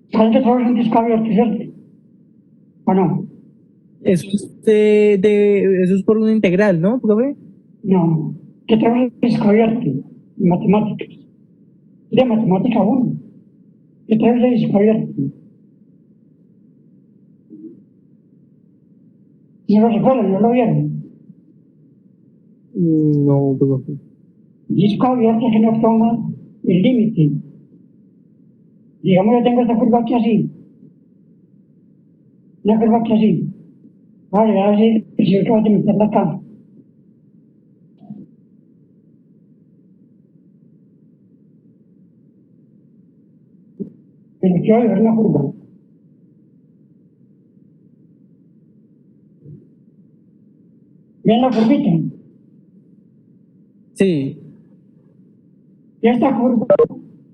S1: ¿Saben que todo es un disco abierto, cierto? ¿O no?
S2: Eso es por una integral, ¿no, profe?
S1: No. ¿Qué todo es un disco abierto? En matemáticas. De matemática 1. ¿Qué todo es un disco abierto? ¿No lo recuerdan? ¿No lo vieron?
S2: No, profe.
S1: Disco abierto que no toma el límite. Digamos, yo tengo esta curva aquí así. Una curva aquí así. Vale, a ver si yo tengo que meterla acá. Pero quiero ver una curva. ¿Ven la curvita?
S2: Sí.
S1: Y esta curva,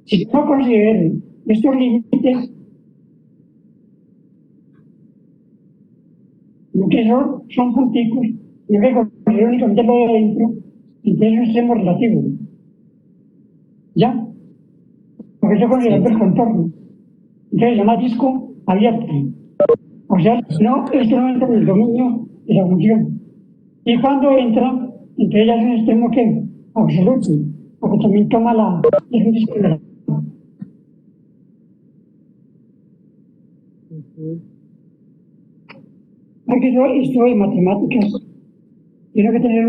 S1: si no considero estos límites, lo que son punticos, yo que considero únicamente lo de adentro, entonces es un extremo relativo. ¿Ya? Porque eso considera el contorno. Entonces se llama disco abierto. O sea, no, esto no entra en el dominio de la función. Y cuando entra, entonces ya es un extremo que absoluto, porque también toma es un disco relativo. Porque yo estoy en matemáticas, tengo que tener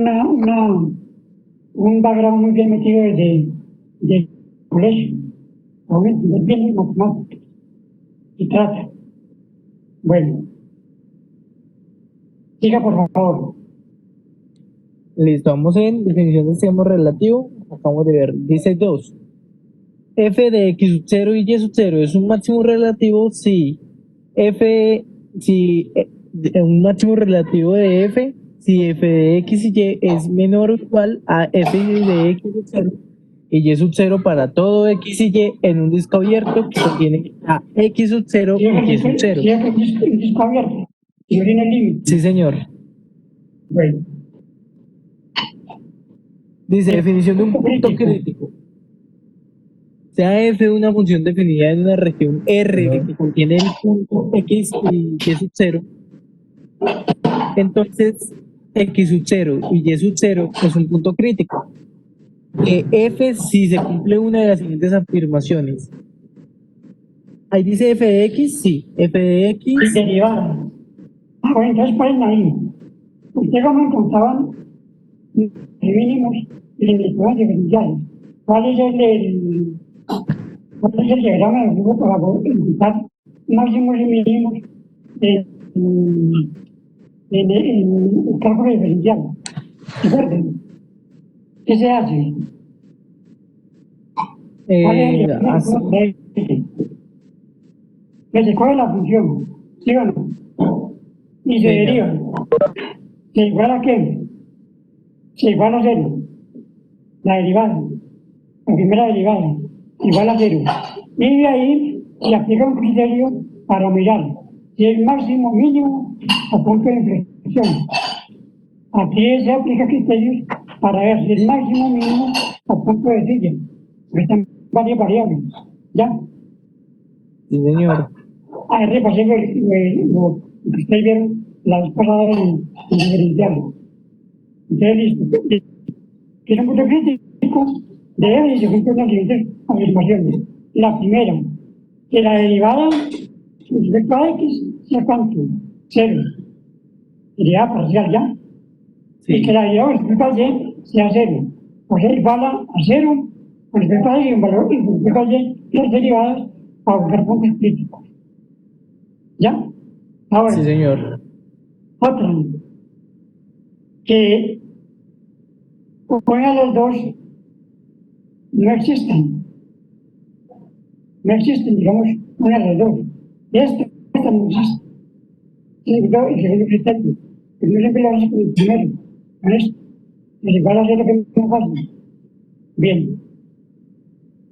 S1: un background muy bien metido desde colegio, o entender bien las matemáticas. Y trata. Bueno, siga por favor.
S2: Listo, vamos en definición de extremo relativo. Acabamos de ver, dice 2. F de x sub 0 y y sub 0 es un máximo relativo si un máximo relativo de f si f de x y y es menor o igual a f de x sub 0 y y sub 0 para todo x y y en un disco abierto que contiene a x sub 0
S1: Si
S2: y y sub 0.
S1: es que el disco abierto, si no tiene límite.
S2: Sí, señor.
S1: Bueno,
S2: Dice, definición de un punto crítico. Sea f una función definida en una región R que contiene el punto x y y sub 0, entonces x sub 0 y y sub 0 es un punto crítico. F si se cumple una de las siguientes afirmaciones. Ahí dice f de x, sí. F de x.
S1: derivada. Bueno, entonces ponen ahí. Ustedes cómo encontraban mínimos y limitaciones diferenciales. ¿Cuál es el diagrama del grupo para poder encontrar máximos y mínimos en el cálculo diferencial? Recuerden, ¿qué se hace? ¿Cuál es el ejemplo de este? Que se coge la función, ¿sí o no? Y se deriva. ¿Se iguala a qué? Se iguala a 0. La derivada, la primera derivada, igual a 0. Y de ahí se aplica un criterio para mirar si es máximo, mínimo o punto de inflexión. Aquí se aplica criterios para ver si es máximo, mínimo o punto de silla. Están varias variables. ¿Ya?
S2: Sí, señor.
S1: Ahí repasé lo que ustedes vieron la vez pasada en diferencial. Entonces, listo. Que es un punto crítico de F y se cumplen las siguientes afirmaciones. La primera, que la derivada respecto a X sea cuánto? 0. Sería parcial ya.
S2: Sí.
S1: Y que la derivada respecto a Y sea 0. O sea, igual a 0 con respecto a Y y un valor y con respecto a Y las derivadas para buscar puntos críticos. ¿Ya? Ahora,
S2: Sí, señor.
S1: otra, que una de los dos no existen. No existen, digamos, una de las dos. Esta no existe. Y el segundo criterio, que no siempre lo hace con el primero, con esto. Pues igual a hacer lo que es más fácil. Bien.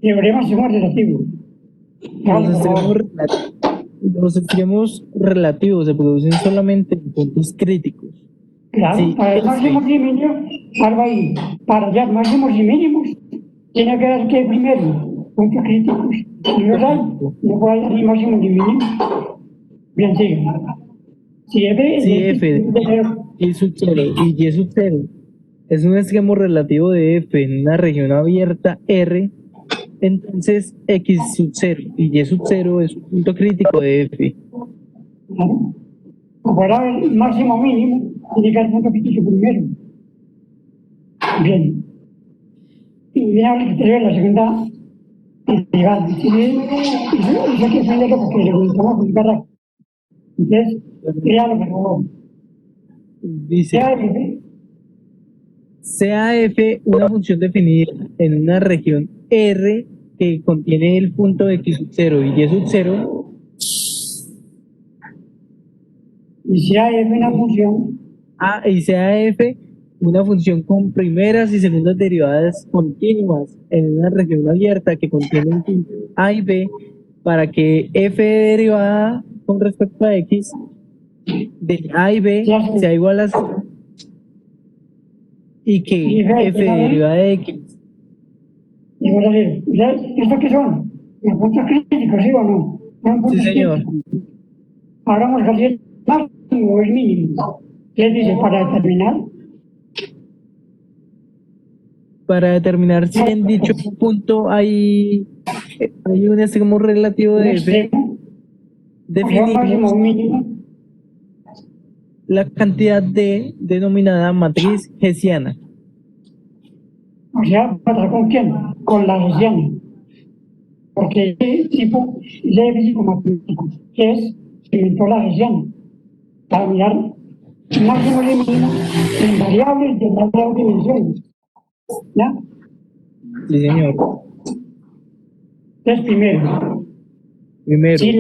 S1: Teoremas somos relativos.
S2: Los extremos relativos se producen solamente en puntos críticos.
S1: Claro,
S2: Sí,
S1: para el máximos y mínimos, algo ahí. Para hallar máximos y mínimos, tiene que haber que primero puntos críticos. Si no los hay, no puede haber ni máximos ni mínimos. Bien, sigue. Si F
S2: y sub 0 y y sub 0 es un extremo relativo de F en una región abierta R, entonces X sub 0 y Y sub 0 es un punto crítico de F.
S1: Para haber máximo mínimo, tiene que haber punto crítico primero. Bien. Y viene a hablar que la segunda derivada. Eso hay que aprenderlo porque le gustamos publicar rápido. Entonces, créalo, por favor.
S2: Dice, sea F una función definida en una región R que contiene el punto X sub 0 y Y sub 0.
S1: Y sea F una función.
S2: Y sea F una función con primeras y segundas derivadas continuas en una región abierta que contiene un punto A y B para que F de derivada con respecto a X de A y B sea igual a 0 y que F de derivada de X.
S1: Igual a 0. ¿Esto qué son? ¿Los puntos críticos, sí o no?
S2: Sí, señor.
S1: Ahora vamos a hacer máximo o el mínimo. ¿Qué dice para determinar?
S2: Para determinar si en dicho punto hay un extremo relativo de F, definimos la cantidad de denominada matriz hessiana.
S1: O sea, ¿con quién? Con la hessiana. Porque este tipo de físico matemático, que es, se inventó la hessiana, para mirar máximo y mínimo en variables de las dos dimensiones. ¿Ya?
S2: Sí, señor.
S1: Entonces, primero, si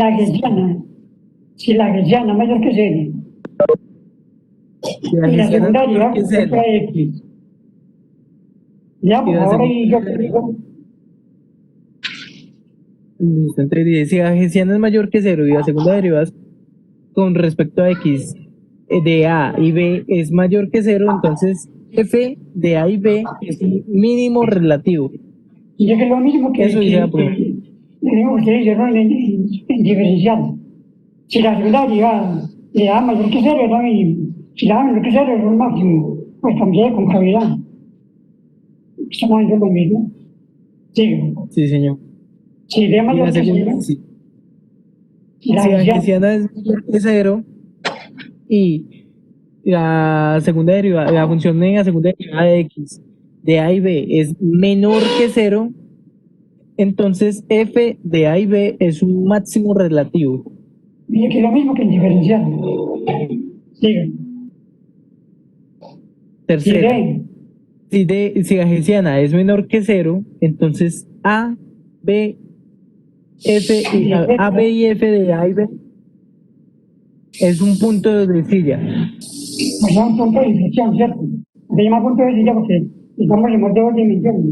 S1: la hessiana mayor que 0
S2: Si la
S1: y la
S2: gesiana
S1: segunda
S2: es
S1: derivada
S2: menor que
S1: con respecto
S2: cero.
S1: a X. Ya,
S2: Y
S1: por
S2: la
S1: ahora y yo
S2: segunda
S1: te digo,
S2: Listo, entonces dice, si la gesiana es mayor que cero y la segunda derivada con respecto a X de A y B es mayor que cero, entonces F de A y B es un mínimo relativo.
S1: y es que lo mismo
S2: Eso dice la prueba.
S1: lo mismo que ustedes hicieron en diferencial. Si la segunda derivada de A mayor que cero es lo mínimo. Si la A menor que cero es lo máximo, pues cambié con cavidad. Estamos haciendo lo mismo. Sigo.
S2: Sí, señor.
S1: Si D
S2: Y
S1: mayor
S2: la
S1: que
S2: segunda,
S1: cero,
S2: sí.
S1: si la
S2: Si la
S1: gesiana
S2: gesiana es mayor que cero y la segunda derivada, la función en la segunda derivada de X de A y B es menor que cero, entonces F de A y B es un máximo relativo.
S1: y es que lo mismo que en diferencial. Sigo. Si
S2: Tercero,
S1: D
S2: si la gesiana es menor que cero, entonces A, B, F y A, B y F de A y B es un punto de silla.
S1: pues son puntos de inflexión, ¿cierto? Se llama punto de silla porque estamos en dos dimensiones.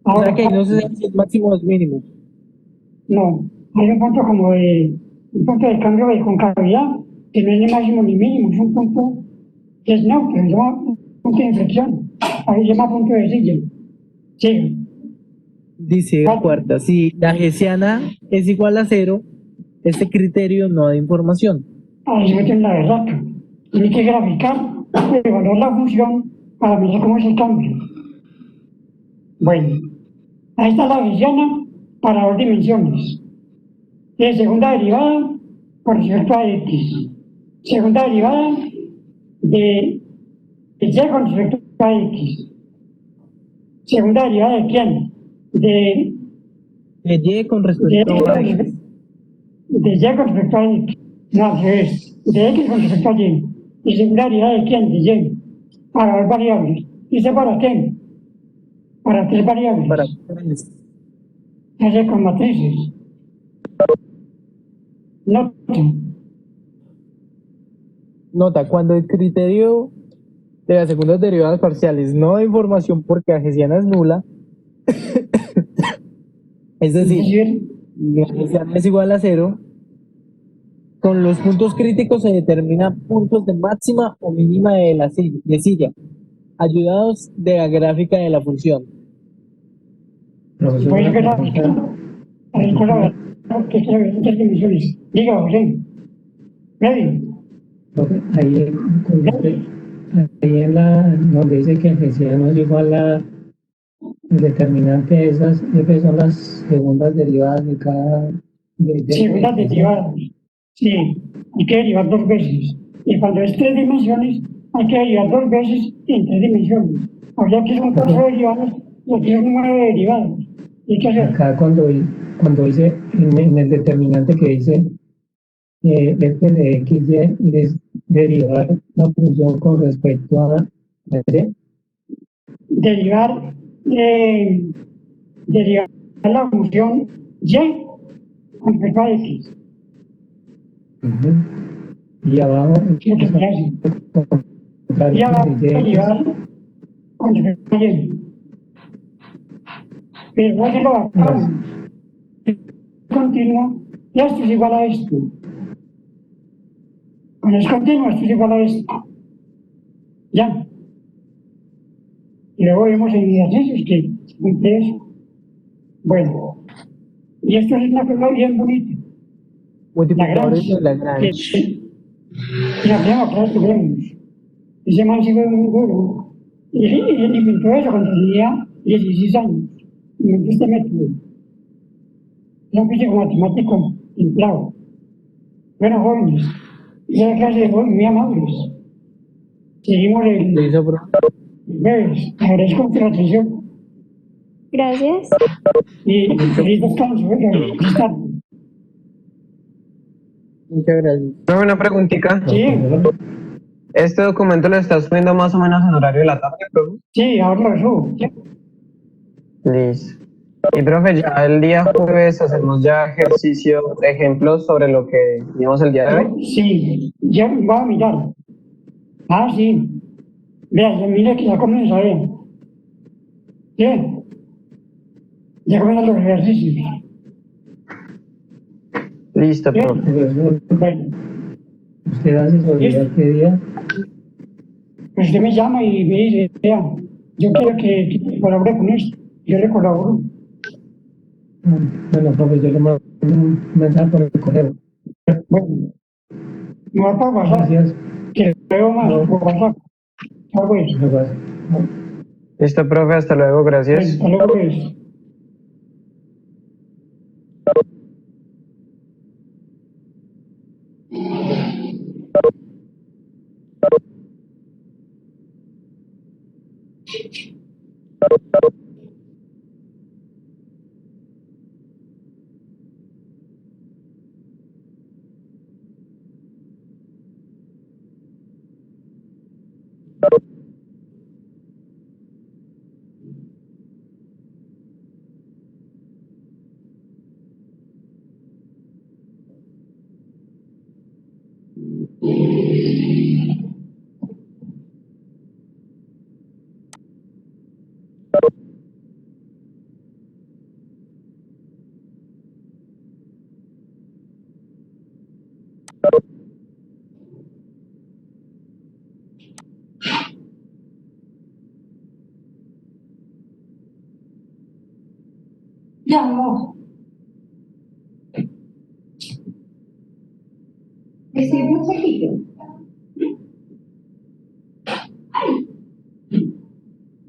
S2: O sea
S1: Ahora,
S2: que ahí no se sabe si es máximo o es mínimo.
S1: no, hay un punto como un punto de cambio de concavidad que no es ni máximo ni mínimo, es un punto que es neutro, se llama punto de inflexión. Ahí se llama punto de silla. Sigue.
S2: Dice la cuarta, si la gesiana es igual a cero, este criterio no da información.
S1: Ahí se mete en la verdad. Tiene que graficar, evaluar la función para ver cómo es el cambio. Bueno, ahí está la gesiana para dos dimensiones. Y segunda derivada con respecto a X. Segunda derivada de Y con respecto a X. Segunda derivada de quién? De
S2: De Y con respecto a X.
S1: de Y con respecto a X. No, al revés. De X con respecto a Y. ¿Y segunda derivada de quién? De Y. Para dos variables. ¿Y sé para qué? Para tres variables.
S2: Para tres.
S1: Hace con matrices.
S2: Nota, cuando el criterio de las segundas derivadas parciales no da información porque la gesiana es nula, es decir, la gesiana es igual a cero, con los puntos críticos se determinan puntos de máxima o mínima de la silla, ayudados de la gráfica de la función.
S13: Profesor,
S1: Pues
S13: una
S1: que la
S13: pregunta.
S1: que se ve en tres dimensiones. Diga, José. Ready.
S13: Profe, ahí en la, donde dice que gesiano es igual a el determinante de esas, F son las segundas derivadas de cada
S1: Segundas derivadas. Sí, hay que derivar dos veces. Y cuando es tres dimensiones, hay que derivar dos veces en tres dimensiones. O sea que son cuatro derivadas y aquí son 9 derivadas. ¿Y qué hacer?
S13: Acá cuando dice en el determinante que dice f de x, y es derivar la función con respecto a la y.
S1: Derivar la función y con respecto a x.
S13: Y abajo
S1: ¿Qué es lo que se hace? Y abajo derivar con respecto a y. Pero voy a hacerlo acá. Continuo, y esto es igual a esto. Con el continuo, esto es igual a esto. Ya. Y luego vemos en ejercicios que cumple eso. Bueno, y esto es una cosa bien bonita.
S2: Multiplicadores de Lagrange.
S1: Y la primera clase que vemos. Ese man se fue muy duro. Y él inventó eso cuando tenía 16 años. Inventó este método. Era un físico matemático templado. Bueno, jóvenes, esa clase de jóvenes muy amables. Seguimos el jueves. Agradezco mucho la atención.
S7: Gracias.
S1: Y feliz descanso. Feliz tarde.
S2: Muchas gracias.
S4: Una preguntita.
S1: Sí.
S4: ¿Este documento lo estás subiendo más o menos en horario de la tarde, profe?
S1: Sí, ahora lo subo.
S4: Listo. Y profe, ya el día jueves hacemos ya ejercicio, ejemplos sobre lo que vimos el día de hoy.
S1: Sí, ya voy a mirar. Ah, sí. Vea, ya mire que ya comenzaré. ¿Qué? Ya comienzan los ejercicios.
S4: Listo,
S1: ¿Qué?
S4: profe.
S13: Profesor,
S1: Bueno,
S13: ¿usted asesoría qué día?
S1: pues usted me llama y me dice, vea, yo quiero que colabore con esto. Yo le colaboro.
S13: Bueno, profe, yo le mando un mensaje por el correo.
S1: Bueno, me va para WhatsApp,
S13: Gracias.
S1: que lo veo más
S13: No,
S1: por WhatsApp. Ah, pues,
S13: no pasa.
S4: Listo, profe, hasta luego, gracias.
S1: hasta luego, pues. Ya, amor. ¿Es muy chiquito?